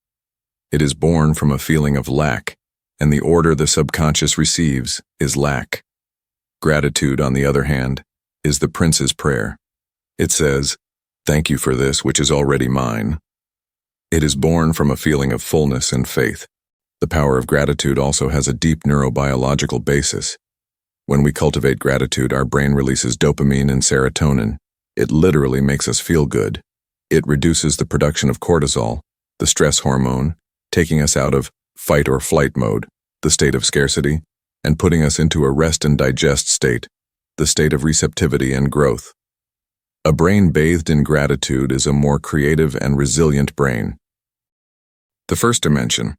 It is born from a feeling of lack, and the order the subconscious receives is lack. Gratitude, on the other hand, is the prince's prayer. It says, "Thank you for this which is already mine." It is born from a feeling of fullness and faith. The power of gratitude also has a deep neurobiological basis. When we cultivate gratitude, our brain releases dopamine and serotonin. It literally makes us feel good. It reduces the production of cortisol, the stress hormone, taking us out of fight or flight mode, the state of scarcity, and putting us into a rest and digest state, the state of receptivity and growth. A brain bathed in gratitude is a more creative and resilient brain. The first dimension,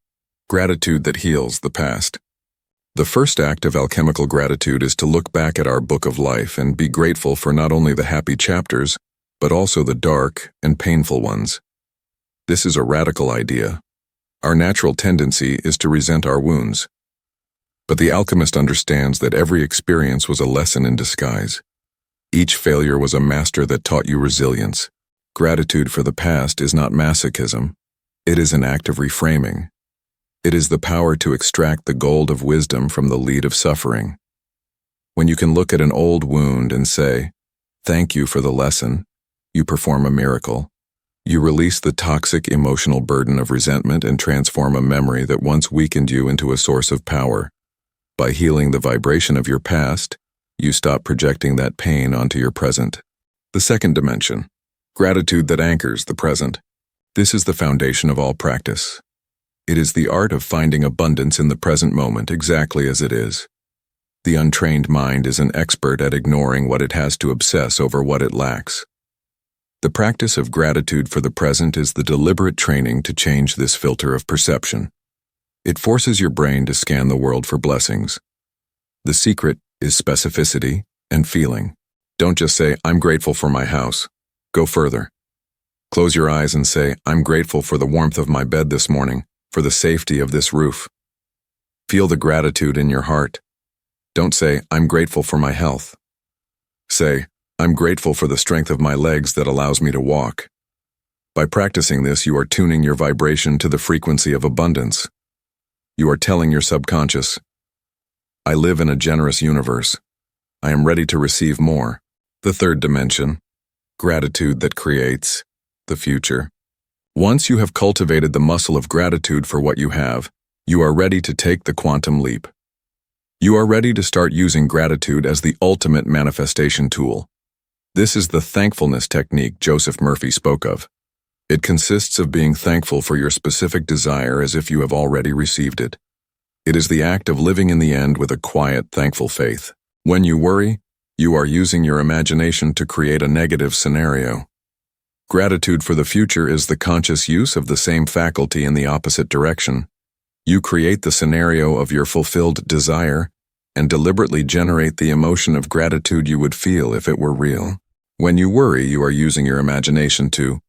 gratitude that heals the past. The first act of alchemical gratitude is to look back at our book of life and be grateful for not only the happy chapters, but also the dark and painful ones. This is a radical idea. Our natural tendency is to resent our wounds. But the alchemist understands that every experience was a lesson in disguise. Each failure was a master that taught you resilience. Gratitude for the past is not masochism. It is an act of reframing. It is the power to extract the gold of wisdom from the lead of suffering. When you can look at an old wound and say, "Thank you for the lesson," you perform a miracle. You release the toxic emotional burden of resentment and transform a memory that once weakened you into a source of power. By healing the vibration of your past, you stop projecting that pain onto your present. The second dimension, gratitude that anchors the present. This is the foundation of all practice. It is the art of finding abundance in the present moment exactly as it is. The untrained mind is an expert at ignoring what it has to obsess over what it lacks. The practice of gratitude for the present is the deliberate training to change this filter of perception. It forces your brain to scan the world for blessings. The secret is specificity and feeling. Don't just say, "I'm grateful for my house." Go further. Close your eyes and say, "I'm grateful for the warmth of my bed this morning, for the safety of this roof." Feel the gratitude in your heart. Don't say, "I'm grateful for my health." Say, "I'm grateful for the strength of my legs that allows me to walk." By practicing this, you are tuning your vibration to the frequency of abundance. You are telling your subconscious, "I live in a generous universe. I am ready to receive more." The third dimension, gratitude that creates the future. Once you have cultivated the muscle of gratitude for what you have, you are ready to take the quantum leap. You are ready to start using gratitude as the ultimate manifestation tool. This is the thankfulness technique Joseph Murphy spoke of. It consists of being thankful for your specific desire as if you have already received it. It is the act of living in the end with a quiet, thankful faith. When you worry, you are using your imagination to create a negative scenario. Gratitude for the future is the conscious use of the same faculty in the opposite direction. You create the scenario of your fulfilled desire and deliberately generate the emotion of gratitude you would feel if it were real. When you worry, you are using your imagination to.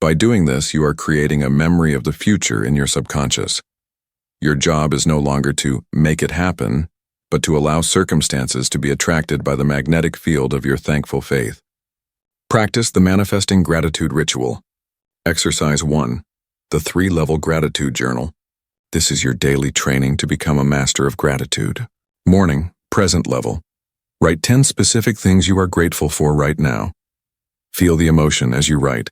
By doing this, you are creating a memory of the future in your subconscious. Your job is no longer to make it happen, but to allow circumstances to be attracted by the magnetic field of your thankful faith. Practice the manifesting gratitude ritual. Exercise 1. The 3-level gratitude journal. This is your daily training to become a master of gratitude. Morning, present level. Write 10 specific things you are grateful for right now. Feel the emotion as you write.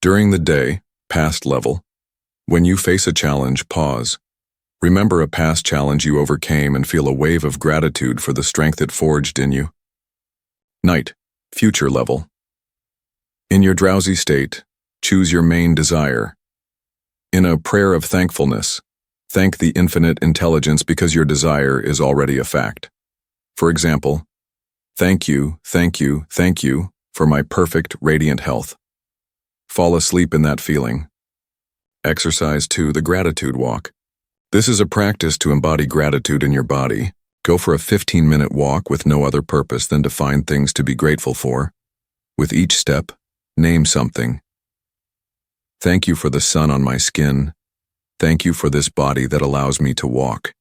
During the day, past level. When you face a challenge, pause. Remember a past challenge you overcame and feel a wave of gratitude for the strength it forged in you. Night, future level. In your drowsy state, choose your main desire. In a prayer of thankfulness, thank the infinite intelligence because your desire is already a fact. For example, thank you for my perfect, radiant health. Fall asleep in that feeling. Exercise 2, the gratitude walk. This is a practice to embody gratitude in your body. Go for a 15-minute walk with no other purpose than to find things to be grateful for. With each step, name something. Thank you for the sun on my skin. Thank you for this body that allows me to walk.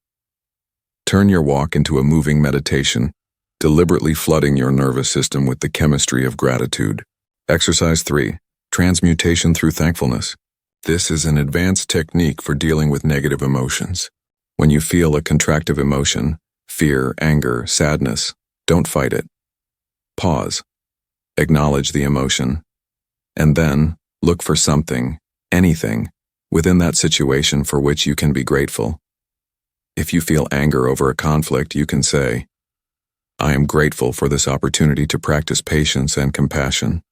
Turn your walk into a moving meditation, deliberately flooding your nervous system with the chemistry of gratitude. Exercise 3. Transmutation through thankfulness. This is an advanced technique for dealing with negative emotions. When you feel a contractive emotion, fear, anger, sadness, don't fight it. Pause. Acknowledge the emotion. And then, look for something, anything, within that situation for which you can be grateful. If you feel anger over a conflict, you can say, "I am grateful for this opportunity to practice patience and compassion."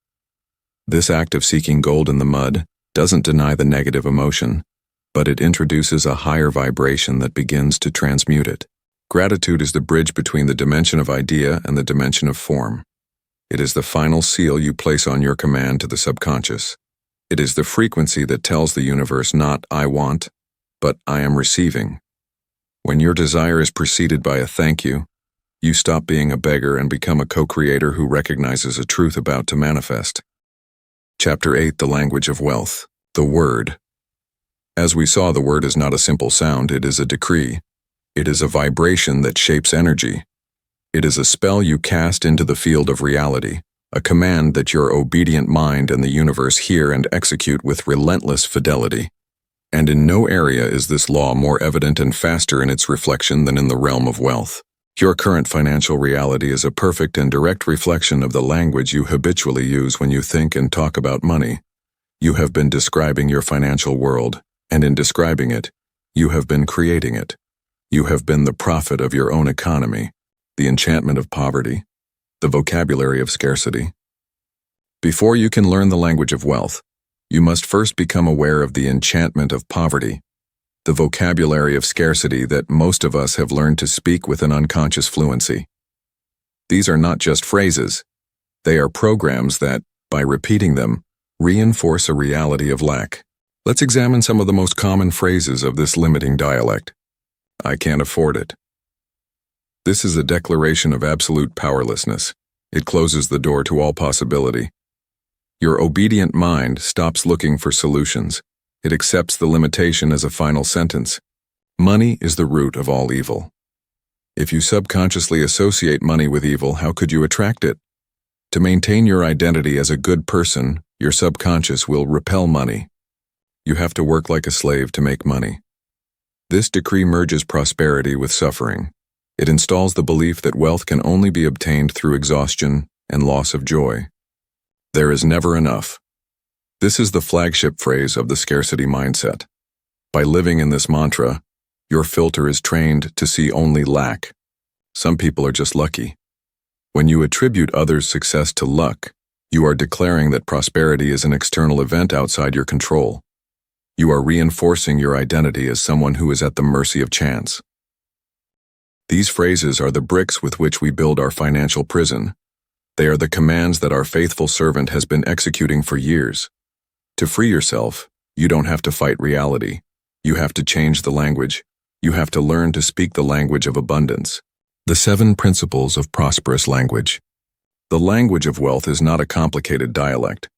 This act of seeking gold in the mud doesn't deny the negative emotion, but it introduces a higher vibration that begins to transmute it. Gratitude is the bridge between the dimension of idea and the dimension of form. It is the final seal you place on your command to the subconscious. It is the frequency that tells the universe not "I want," but "I am receiving." When your desire is preceded by a thank you, you stop being a beggar and become a co-creator who recognizes a truth about to manifest. Chapter 8, The Language of Wealth. The Word. As we saw, the word is not a simple sound, it is a decree. It is a vibration that shapes energy. It is a spell you cast into the field of reality, a command that your obedient mind and the universe hear and execute with relentless fidelity. And in no area is this law more evident and faster in its reflection than in the realm of wealth. Your current financial reality is a perfect and direct reflection of the language you habitually use when you think and talk about money. You have been describing your financial world, and in describing it, you have been creating it. You have been the prophet of your own economy, the enchantment of poverty, the vocabulary of scarcity. Before you can learn the language of wealth, you must first become aware of the enchantment of poverty, the vocabulary of scarcity that most of us have learned to speak with an unconscious fluency. These are not just phrases. They are programs that, by repeating them, reinforce a reality of lack. Let's examine some of the most common phrases of this limiting dialect. I can't afford it. This is a declaration of absolute powerlessness. It closes the door to all possibility. Your obedient mind stops looking for solutions. It accepts the limitation as a final sentence. Money is the root of all evil. If you subconsciously associate money with evil, how could you attract it? To maintain your identity as a good person, your subconscious will repel money. You have to work like a slave to make money. This decree merges prosperity with suffering. It installs the belief that wealth can only be obtained through exhaustion and loss of joy. There is never enough. This is the flagship phrase of the scarcity mindset. By living in this mantra, your filter is trained to see only lack. Some people are just lucky. When you attribute others' success to luck, you are declaring that prosperity is an external event outside your control. You are reinforcing your identity as someone who is at the mercy of chance. These phrases are the bricks with which we build our financial prison. They are the commands that our faithful servant has been executing for years. To free yourself, you don't have to fight reality. You have to change the language. You have to learn to speak the language of abundance. The 7 principles of prosperous language. The language of wealth is not a complicated dialect.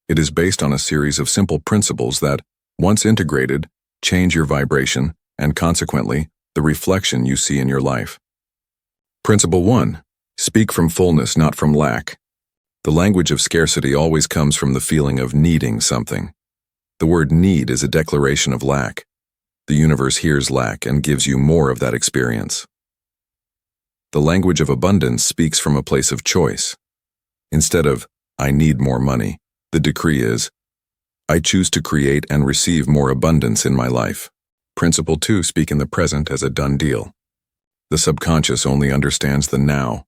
It is based on a series of simple principles that, once integrated, change your vibration and, consequently, the reflection you see in your life. Principle 1. Speak from fullness, not from lack. The language of scarcity always comes from the feeling of needing something. The word need is a declaration of lack. The universe hears lack and gives you more of that experience. The language of abundance speaks from a place of choice. Instead of, I need more money, the decree is, I choose to create and receive more abundance in my life. Principle 2. Speak in the present as a done deal. The subconscious only understands the now.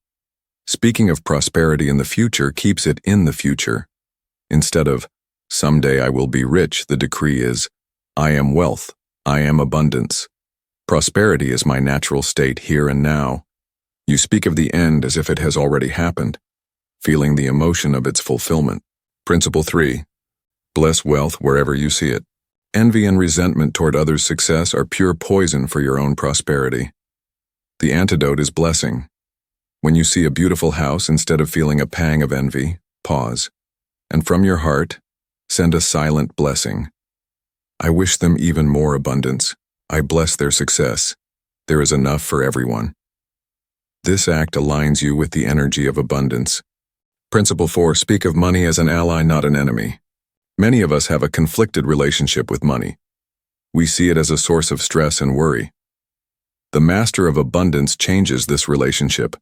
Speaking of prosperity in the future keeps it in the future. Instead of, someday I will be rich, the decree is, I am wealth, I am abundance. Prosperity is my natural state here and now. You speak of the end as if it has already happened, feeling the emotion of its fulfillment. Principle 3. Bless wealth wherever you see it. Envy and resentment toward others' success are pure poison for your own prosperity. The antidote is blessing. When you see a beautiful house, instead of feeling a pang of envy, pause, and from your heart, send a silent blessing. I wish them even more abundance. I bless their success. There is enough for everyone. This act aligns you with the energy of abundance. Principle 4. Speak of money as an ally, not an enemy. Many of us have a conflicted relationship with money. We see it as a source of stress and worry. The master of abundance changes this relationship.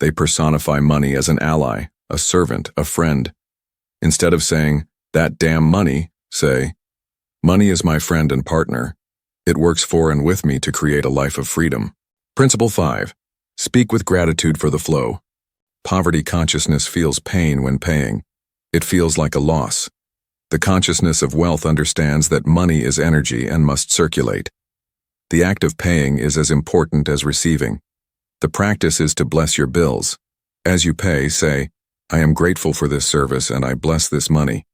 They personify money as an ally, a servant, a friend. Instead of saying, that damn money, say, money is my friend and partner. It works for and with me to create a life of freedom. Principle 5. Speak with gratitude for the flow. Poverty consciousness feels pain when paying. It feels like a loss. The consciousness of wealth understands that money is energy and must circulate. The act of paying is as important as receiving. The practice is to bless your bills. As you pay, say, I am grateful for this service and I bless this money.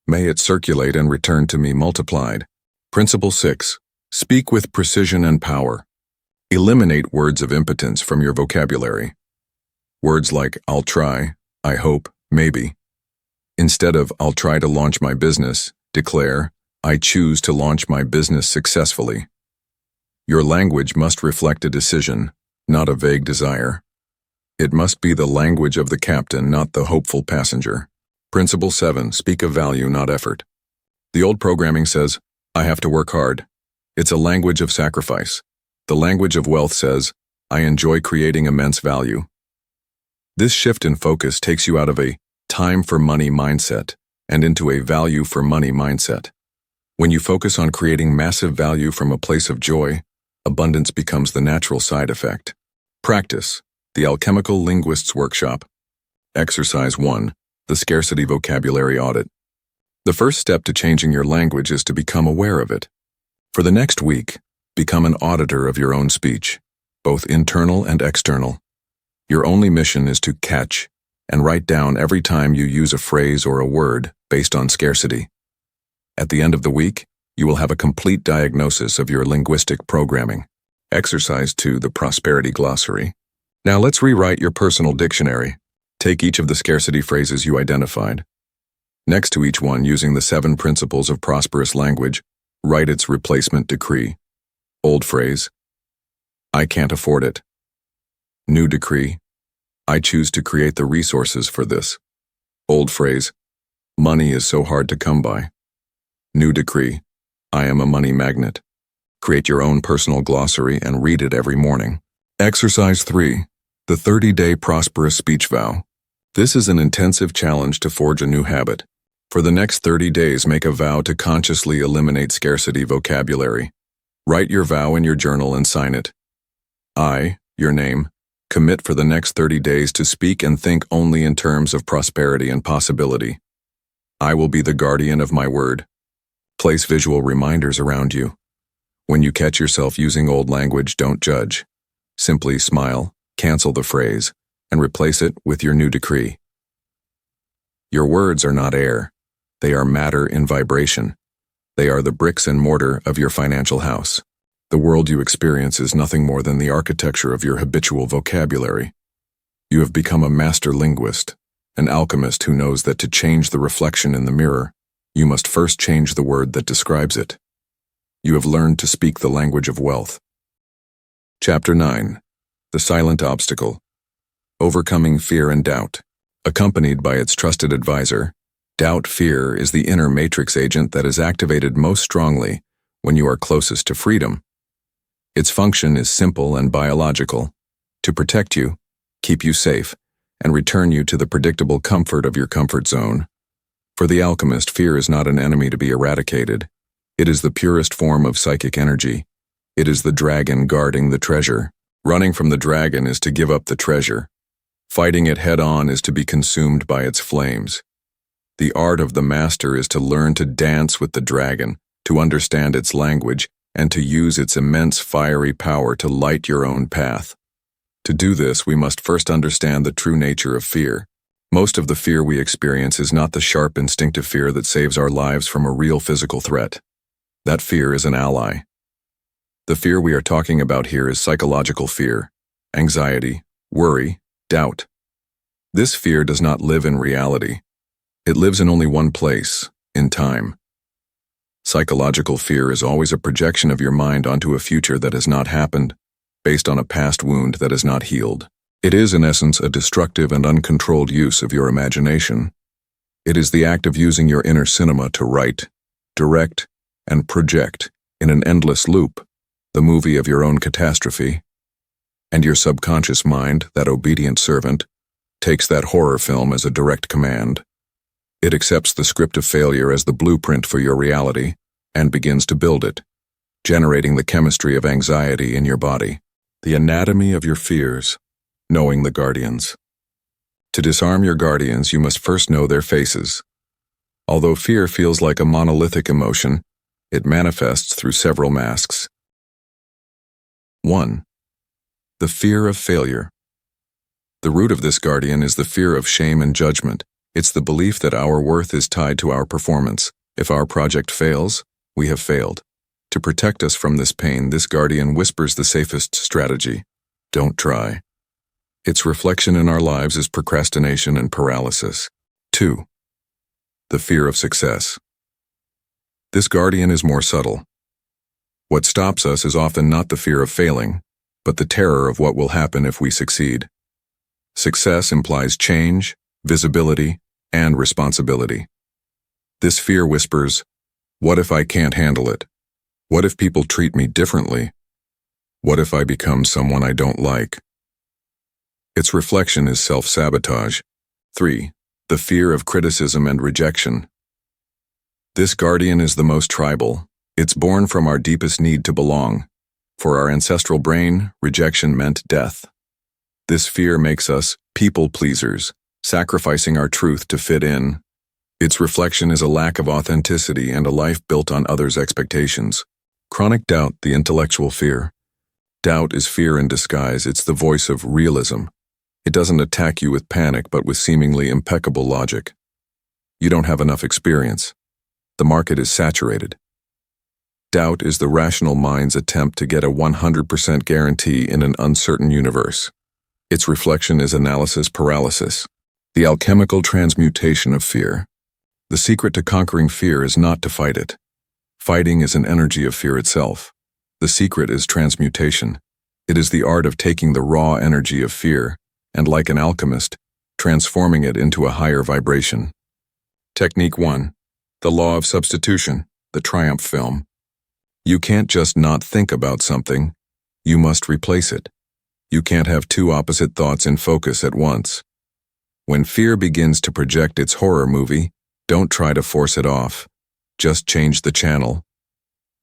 May it circulate and return to me multiplied. Principle 6. Speak with precision and power. Eliminate words of impotence from your vocabulary. Words like I'll try, I hope, maybe. Instead of I'll try to launch my business, declare I choose to launch my business successfully. Your language must reflect a decision, not a vague desire. It must be the language of the captain, not the hopeful passenger. Principle 7. Speak of value, not effort. The old programming says, I have to work hard. It's a language of sacrifice. The language of wealth says, I enjoy creating immense value. This shift in focus takes you out of a time for money mindset and into a value for money mindset. When you focus on creating massive value from a place of joy, abundance becomes the natural side effect. Practice. The Alchemical Linguists Workshop. Exercise 1. The Scarcity Vocabulary Audit. The first step to changing your language is to become aware of it. For the next week, become an auditor of your own speech, both internal and external. Your only mission is to catch and write down every time you use a phrase or a word based on scarcity. At the end of the week, you will have a complete diagnosis of your linguistic programming. Exercise 2. The Prosperity Glossary. Now let's rewrite your personal dictionary. Take each of the scarcity phrases you identified. Next to each one, using the 7 principles of prosperous language, write its replacement decree. Old phrase, I can't afford it. New decree, I choose to create the resources for this. Old phrase, money is so hard to come by. New decree, I am a money magnet. Create your own personal glossary and read it every morning. Exercise 3. The 30-day prosperous speech vow. This is an intensive challenge to forge a new habit. For the next 30 days, make a vow to consciously eliminate scarcity vocabulary. Write your vow in your journal and sign it. I, your name, commit for the next 30 days to speak and think only in terms of prosperity and possibility. I will be the guardian of my word. Place visual reminders around you. When you catch yourself using old language, don't judge. Simply smile, cancel the phrase, and replace it with your new decree. Your words are not air. They are matter in vibration. They are the bricks and mortar of your financial house. The world you experience is nothing more than the architecture of your habitual vocabulary. You have become a master linguist, an alchemist who knows that to change the reflection in the mirror, you must first change the word that describes it. You have learned to speak the language of wealth. Chapter 9. The Silent Obstacle. Overcoming Fear and Doubt. Accompanied by its trusted advisor, doubt fear is the inner matrix agent that is activated most strongly when you are closest to freedom. Its function is simple and biological: to protect you, keep you safe, and return you to the predictable comfort of your comfort zone. For the alchemist, fear is not an enemy to be eradicated. It is the purest form of psychic energy. It is the dragon guarding the treasure. Running from the dragon is to give up the treasure. Fighting it head-on is to be consumed by its flames. The art of the master is to learn to dance with the dragon, to understand its language, and to use its immense fiery power to light your own path. To do this, we must first understand the true nature of fear. Most of the fear we experience is not the sharp instinctive fear that saves our lives from a real physical threat. That fear is an ally. The fear we are talking about here is psychological fear, anxiety, worry, doubt. This fear does not live in reality. It lives in only one place, in time. Psychological fear is always a projection of your mind onto a future that has not happened, based on a past wound that is not healed. It is, in essence, a destructive and uncontrolled use of your imagination. It is the act of using your inner cinema to write, direct, and project, in an endless loop, the movie of your own catastrophe. And your subconscious mind, that obedient servant, takes that horror film as a direct command. It accepts the script of failure as the blueprint for your reality and begins to build it, generating the chemistry of anxiety in your body, the anatomy of your fears, knowing the guardians. To disarm your guardians, you must first know their faces. Although fear feels like a monolithic emotion, it manifests through several masks. 1. The fear of failure. The root of this guardian is the fear of shame and judgment. It's the belief that our worth is tied to our performance. If our project fails, we have failed. To protect us from this pain, this guardian whispers the safest strategy: don't try. Its reflection in our lives is procrastination and paralysis. 2. The fear of success. This guardian is more subtle. What stops us is often not the fear of failing, but the terror of what will happen if we succeed. Success implies change, visibility, and responsibility. This fear whispers, what if I can't handle it? What if people treat me differently? What if I become someone I don't like? Its reflection is self-sabotage. 3. The fear of criticism and rejection. This guardian is the most tribal. It's born from our deepest need to belong. For our ancestral brain, rejection meant death. This fear makes us people pleasers, sacrificing our truth to fit in. Its reflection is a lack of authenticity and a life built on others' expectations. Chronic doubt, the intellectual fear. Doubt is fear in disguise. It's the voice of realism. It doesn't attack you with panic, but with seemingly impeccable logic. You don't have enough experience. The market is saturated. Doubt is the rational mind's attempt to get a 100% guarantee in an uncertain universe. Its reflection is analysis paralysis, the alchemical transmutation of fear. The secret to conquering fear is not to fight it. Fighting is an energy of fear itself. The secret is transmutation. It is the art of taking the raw energy of fear and, like an alchemist, transforming it into a higher vibration. Technique 1. The law of substitution, the triumph film. You can't just not think about something. You must replace it. You can't have two opposite thoughts in focus at once. When fear begins to project its horror movie, don't try to force it off. Just change the channel.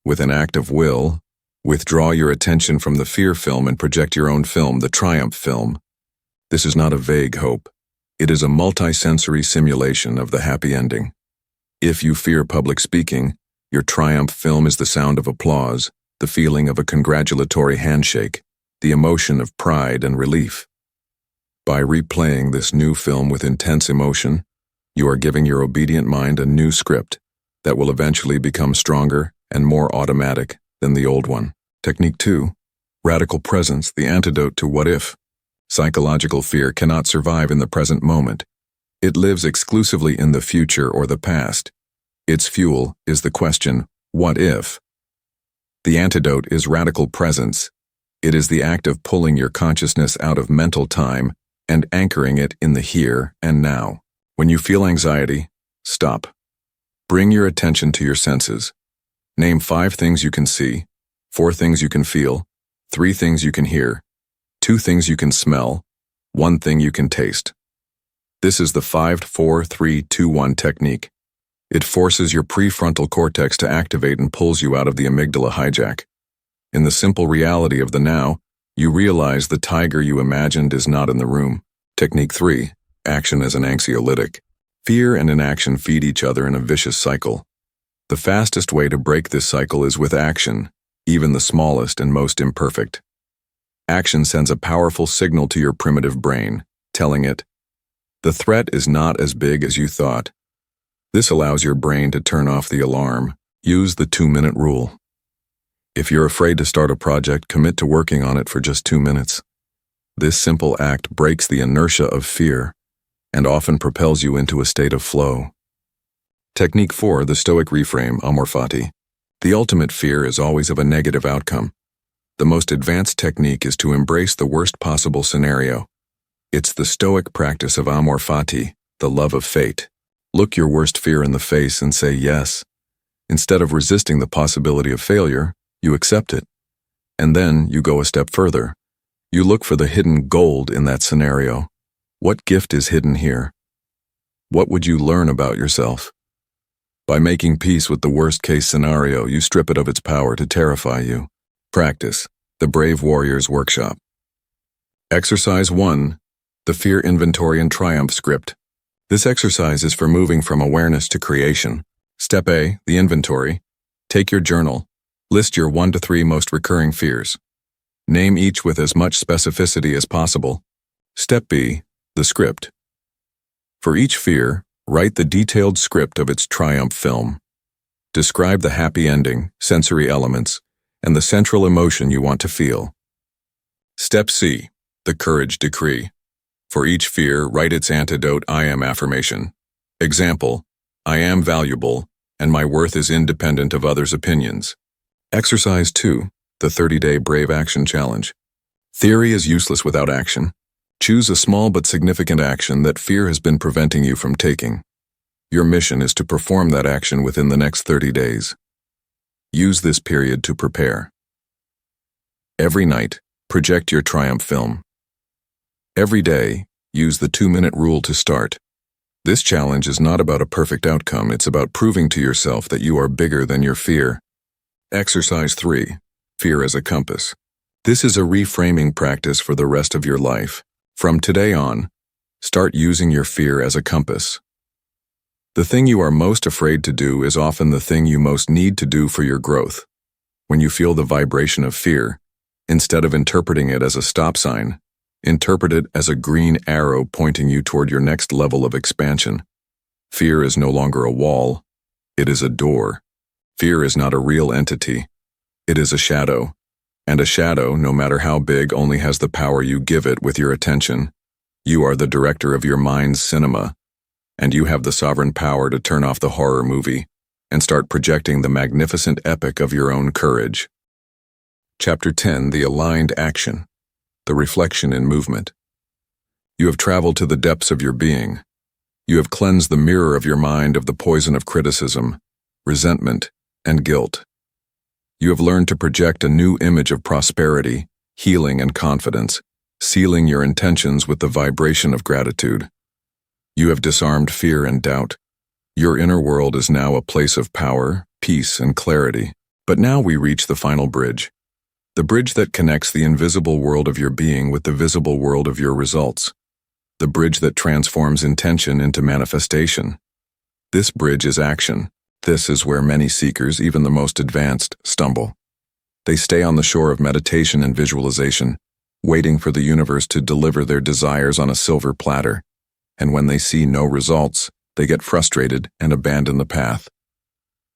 With an act of will, withdraw your attention from the fear film and project your own film, the triumph film. This is not a vague hope. It is a multi-sensory simulation of the happy ending. If you fear public speaking, your triumph film is the sound of applause, the feeling of a congratulatory handshake, the emotion of pride and relief. By replaying this new film with intense emotion, you are giving your obedient mind a new script that will eventually become stronger and more automatic than the old one. Technique 2. Radical presence, the antidote to what if. Psychological fear cannot survive in the present moment. It lives exclusively in the future or the past. Its fuel is the question, what if? The antidote is radical presence. It is the act of pulling your consciousness out of mental time and anchoring it in the here and now. When you feel anxiety, stop. Bring your attention to your senses. Name 5 things you can see, 4 things you can feel, 3 things you can hear, 2 things you can smell, 1 thing you can taste. This is the 5-4-3-2-1 technique. It forces your prefrontal cortex to activate and pulls you out of the amygdala hijack. In the simple reality of the now, you realize the tiger you imagined is not in the room. Technique 3. Action as an anxiolytic. Fear and inaction feed each other in a vicious cycle. The fastest way to break this cycle is with action, even the smallest and most imperfect. Action sends a powerful signal to your primitive brain, telling it, the threat is not as big as you thought. This allows your brain to turn off the alarm. Use the 2-minute rule. If you're afraid to start a project, commit to working on it for just 2 minutes. This simple act breaks the inertia of fear and often propels you into a state of flow. Technique 4, the Stoic reframe, amor fati. The ultimate fear is always of a negative outcome. The most advanced technique is to embrace the worst possible scenario. It's the Stoic practice of amor fati, the love of fate. Look your worst fear in the face and say yes. Instead of resisting the possibility of failure, you accept it. And then you go a step further. You look for the hidden gold in that scenario. What gift is hidden here? What would you learn about yourself? By making peace with the worst-case scenario, you strip it of its power to terrify you. Practice, the Brave Warrior's Workshop. Exercise 1, the Fear Inventory and Triumph Script. This exercise is for moving from awareness to creation. Step A, the inventory. Take your journal. List your 1 to 3 most recurring fears. Name each with as much specificity as possible. Step B, the script. For each fear, write the detailed script of its triumph film. Describe the happy ending, sensory elements, and the central emotion you want to feel. Step C. The Courage Decree. For each fear, write its antidote I am affirmation. Example, I am valuable, and my worth is independent of others' opinions. Exercise 2. The 30-Day Brave Action Challenge. Theory is useless without action. Choose a small but significant action that fear has been preventing you from taking. Your mission is to perform that action within the next 30 days. Use this period to prepare. Every night, project your triumph film. Every day, use the 2-minute rule to start. This challenge is not about a perfect outcome, it's about proving to yourself that you are bigger than your fear. Exercise 3. Fear as a compass. This is a reframing practice for the rest of your life. From today on, start using your fear as a compass. The thing you are most afraid to do is often the thing you most need to do for your growth. When you feel the vibration of fear, instead of interpreting it as a stop sign, interpret it as a green arrow pointing you toward your next level of expansion. Fear is no longer a wall, it is a door. Fear is not a real entity, it is a shadow. And a shadow, no matter how big, only has the power you give it with your attention. You are the director of your mind's cinema, and you have the sovereign power to turn off the horror movie and start projecting the magnificent epic of your own courage. Chapter 10. The Aligned Action. The Reflection in Movement. You have traveled to the depths of your being. You have cleansed the mirror of your mind of the poison of criticism, resentment, and guilt. You have learned to project a new image of prosperity, healing, and confidence, sealing your intentions with the vibration of gratitude. You have disarmed fear and doubt. Your inner world is now a place of power, peace, and clarity. But now we reach the final bridge. The bridge that connects the invisible world of your being with the visible world of your results. The bridge that transforms intention into manifestation. This bridge is action. This is where many seekers, even the most advanced, stumble. They stay on the shore of meditation and visualization, waiting for the universe to deliver their desires on a silver platter. And when they see no results, they get frustrated and abandon the path.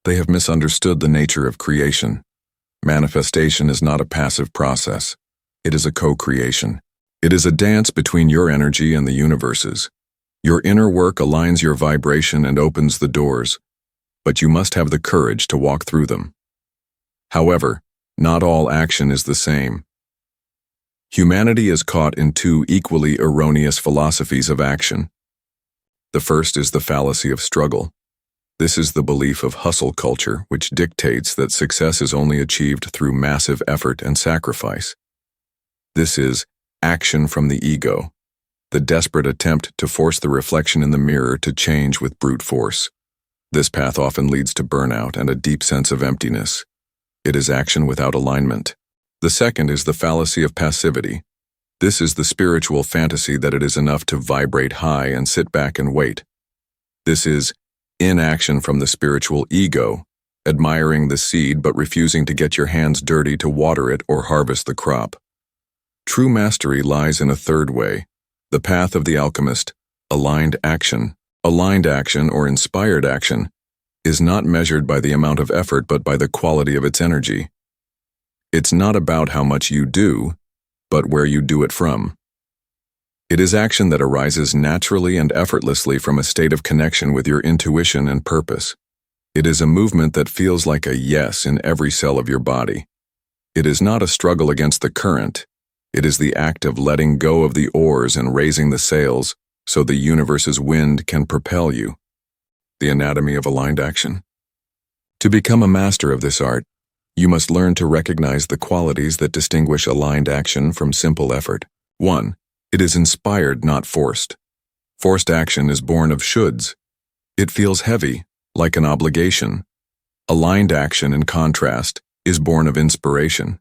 They have misunderstood the nature of creation. Manifestation is not a passive process. It is a co-creation. It is a dance between your energy and the universe's. Your inner work aligns your vibration and opens the doors, but you must have the courage to walk through them. However, not all action is the same. Humanity is caught in two equally erroneous philosophies of action. The first is the fallacy of struggle. This is the belief of hustle culture, which dictates that success is only achieved through massive effort and sacrifice. This is action from the ego, the desperate attempt to force the reflection in the mirror to change with brute force. This path often leads to burnout and a deep sense of emptiness. It is action without alignment. The second is the fallacy of passivity. This is the spiritual fantasy that it is enough to vibrate high and sit back and wait. This is inaction from the spiritual ego, admiring the seed but refusing to get your hands dirty to water it or harvest the crop. True mastery lies in a third way, the path of the alchemist, aligned action. Aligned action or inspired action is not measured by the amount of effort but by the quality of its energy. It's not about how much you do, but where you do it from. It is action that arises naturally and effortlessly from a state of connection with your intuition and purpose. It is a movement that feels like a yes in every cell of your body. It is not a struggle against the current. It is the act of letting go of the oars and raising the sails so the universe's wind can propel you. The anatomy of aligned action. To become a master of this art, you must learn to recognize the qualities that distinguish aligned action from simple effort. 1. It is inspired, not forced. Forced action is born of shoulds. It feels heavy, like an obligation. Aligned action, in contrast, is born of inspiration.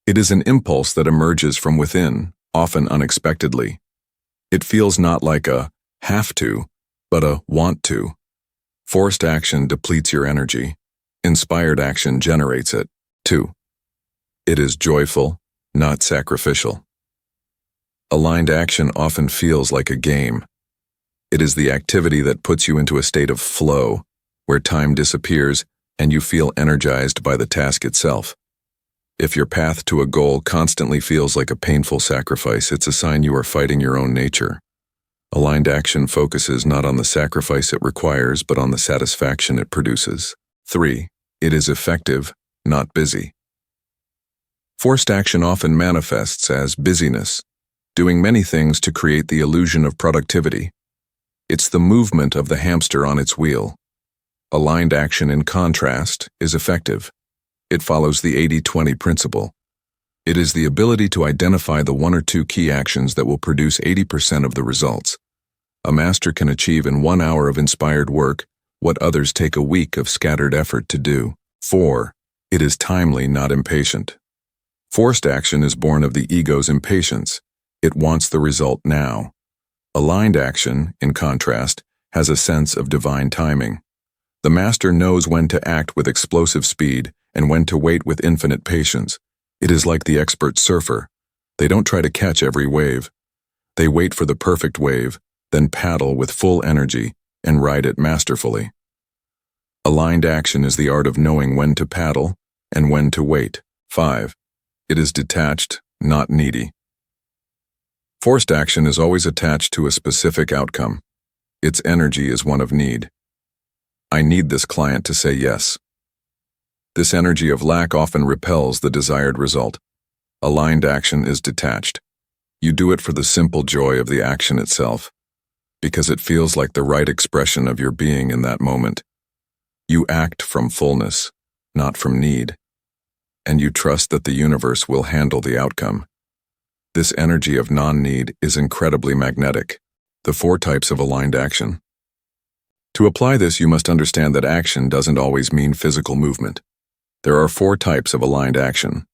It is an impulse that emerges from within, often unexpectedly. It feels not like a have to, but a want to. Forced action depletes your energy. Inspired action generates it. 2. It is joyful, not sacrificial. Aligned action often feels like a game. It is the activity that puts you into a state of flow, where time disappears and you feel energized by the task itself. If your path to a goal constantly feels like a painful sacrifice, it's a sign you are fighting your own nature. Aligned action focuses not on the sacrifice it requires, but on the satisfaction it produces. 3. It is effective, not busy. Forced action often manifests as busyness, doing many things to create the illusion of productivity. It's the movement of the hamster on its wheel. Aligned action, in contrast, is effective. It follows the 80-20 principle. It is the ability to identify the 1 or 2 key actions that will produce 80% of the results. A master can achieve in 1 hour of inspired work what others take a week of scattered effort to do. 4. It is timely, not impatient. Forced action is born of the ego's impatience. It wants the result now. Aligned action, in contrast, has a sense of divine timing. The master knows when to act with explosive speed and when to wait with infinite patience. It is like the expert surfer. They don't try to catch every wave. They wait for the perfect wave, then paddle with full energy and ride it masterfully. Aligned action is the art of knowing when to paddle and when to wait. 5. It is detached, not needy. Forced action is always attached to a specific outcome. Its energy is one of need. I need this client to say yes. This energy of lack often repels the desired result. Aligned action is detached. You do it for the simple joy of the action itself, because it feels like the right expression of your being in that moment. You act from fullness, not from need, and you trust that the universe will handle the outcome. This energy of non-need is incredibly magnetic. The 4 types of aligned action. To apply this, you must understand that action doesn't always mean physical movement. There are 4 types of aligned action.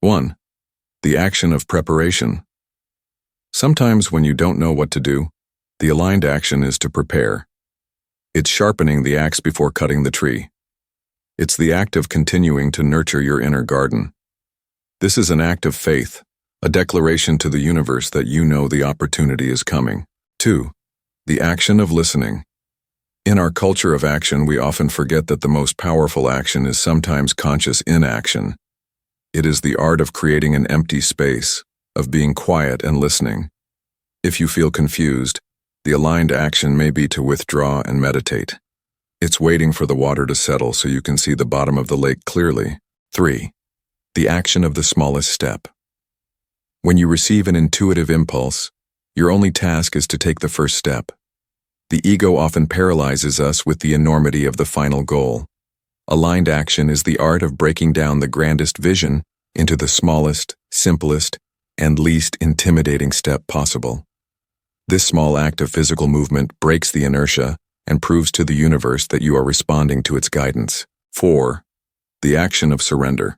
1. The action of preparation. Sometimes when you don't know what to do, the aligned action is to prepare. It's sharpening the axe before cutting the tree. It's the act of continuing to nurture your inner garden. This is an act of faith, a declaration to the universe that you know the opportunity is coming. 2. The action of listening. In our culture of action, we often forget that the most powerful action is sometimes conscious inaction. It is the art of creating an empty space, of being quiet and listening. If you feel confused, the aligned action may be to withdraw and meditate. It's waiting for the water to settle so you can see the bottom of the lake clearly. 3. The action of the smallest step. When you receive an intuitive impulse, your only task is to take the first step. The ego often paralyzes us with the enormity of the final goal. Aligned action is the art of breaking down the grandest vision into the smallest, simplest, and least intimidating step possible. This small act of physical movement breaks the inertia and proves to the universe that you are responding to its guidance. 4. The action of surrender.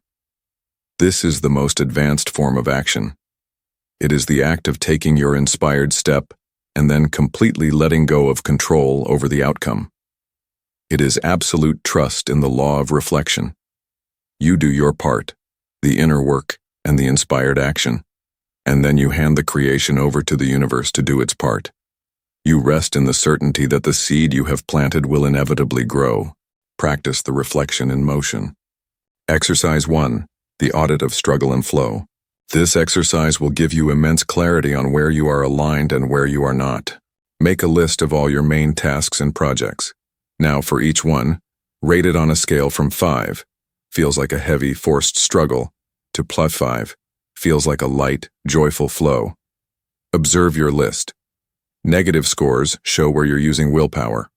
This is the most advanced form of action. It is the act of taking your inspired step and then completely letting go of control over the outcome. It is absolute trust in the law of reflection. You do your part, the inner work and the inspired action, and then you hand the creation over to the universe to do its part. You rest in the certainty that the seed you have planted will inevitably grow. Practice the reflection in motion. Exercise 1. The audit of struggle and flow. This exercise will give you immense clarity on where you are aligned and where you are not. Make a list of all your main tasks and projects. Now for each one, rate it on a scale from 5, feels like a heavy, forced struggle, to +5, feels like a light, joyful flow. Observe your list. Negative scores show where you're using willpower.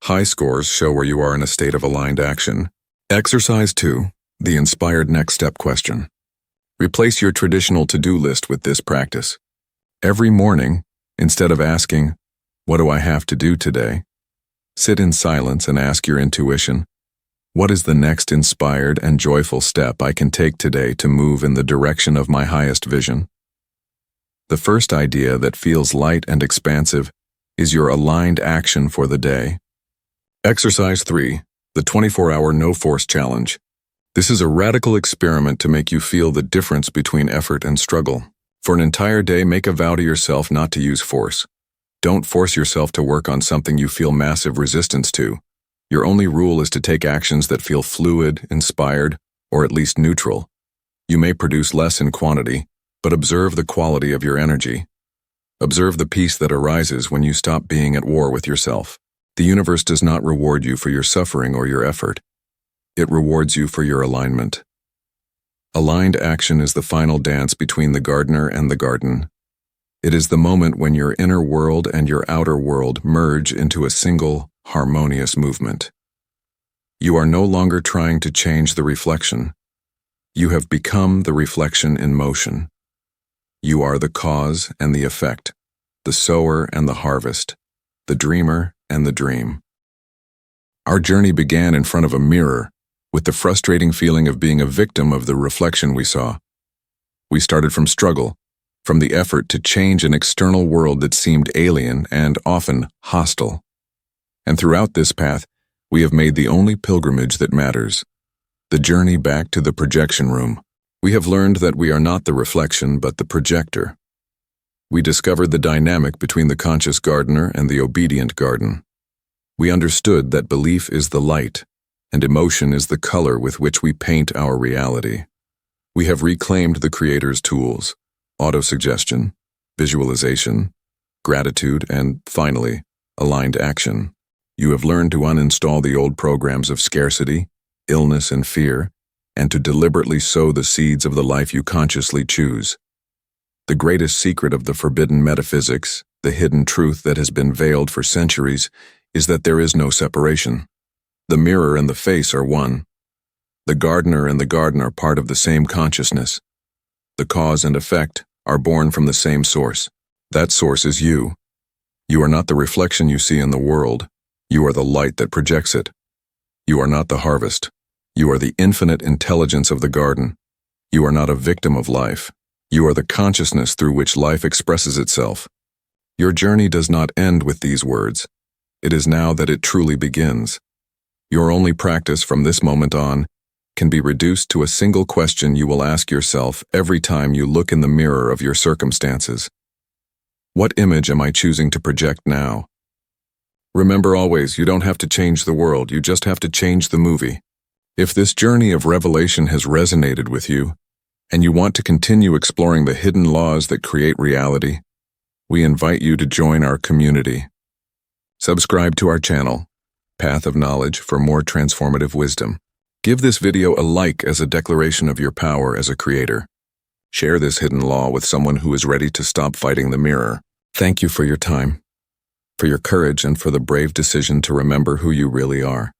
High scores show where you are in a state of aligned action. Exercise 2, the inspired next step question. Replace your traditional to-do list with this practice. Every morning, instead of asking, "What do I have to do today?" sit in silence and ask your intuition, "What is the next inspired and joyful step I can take today to move in the direction of my highest vision?" The first idea that feels light and expansive is your aligned action for the day. Exercise 3, the 24-hour no-force challenge. This is a radical experiment to make you feel the difference between effort and struggle. For an entire day, make a vow to yourself not to use force. Don't force yourself to work on something you feel massive resistance to. Your only rule is to take actions that feel fluid, inspired, or at least neutral. You may produce less in quantity, but observe the quality of your energy. Observe the peace that arises when you stop being at war with yourself. The universe does not reward you for your suffering or your effort. It rewards you for your alignment. Aligned action is the final dance between the gardener and the garden. It is the moment when your inner world and your outer world merge into a single, harmonious movement. You are no longer trying to change the reflection. You have become the reflection in motion. You are the cause and the effect, the sower and the harvest, the dreamer and the dream. Our journey began in front of a mirror, with the frustrating feeling of being a victim of the reflection we saw. We started from struggle, from the effort to change an external world that seemed alien and often hostile. And throughout this path, we have made the only pilgrimage that matters, the journey back to the projection room. We have learned that we are not the reflection, but the projector. We discovered the dynamic between the conscious gardener and the obedient garden. We understood that belief is the light, and emotion is the color with which we paint our reality. We have reclaimed the Creator's tools: autosuggestion, visualization, gratitude, and, finally, aligned action. You have learned to uninstall the old programs of scarcity, illness, and fear, and to deliberately sow the seeds of the life you consciously choose. The greatest secret of the forbidden metaphysics, the hidden truth that has been veiled for centuries, is that there is no separation. The mirror and the face are one. The gardener and the garden are part of the same consciousness. The cause and effect are born from the same source. That source is you. You are not the reflection you see in the world. You are the light that projects it. You are not the harvest. You are the infinite intelligence of the garden. You are not a victim of life. You are the consciousness through which life expresses itself. Your journey does not end with these words. It is now that it truly begins. Your only practice from this moment on can be reduced to a single question you will ask yourself every time you look in the mirror of your circumstances. What image am I choosing to project now? Remember always, you don't have to change the world, you just have to change the movie. If this journey of revelation has resonated with you, and you want to continue exploring the hidden laws that create reality, we invite you to join our community. Subscribe to our channel, Path of Knowledge, for more transformative wisdom. Give this video a like as a declaration of your power as a creator. Share this hidden law with someone who is ready to stop fighting the mirror. Thank you for your time, for your courage, and for the brave decision to remember who you really are.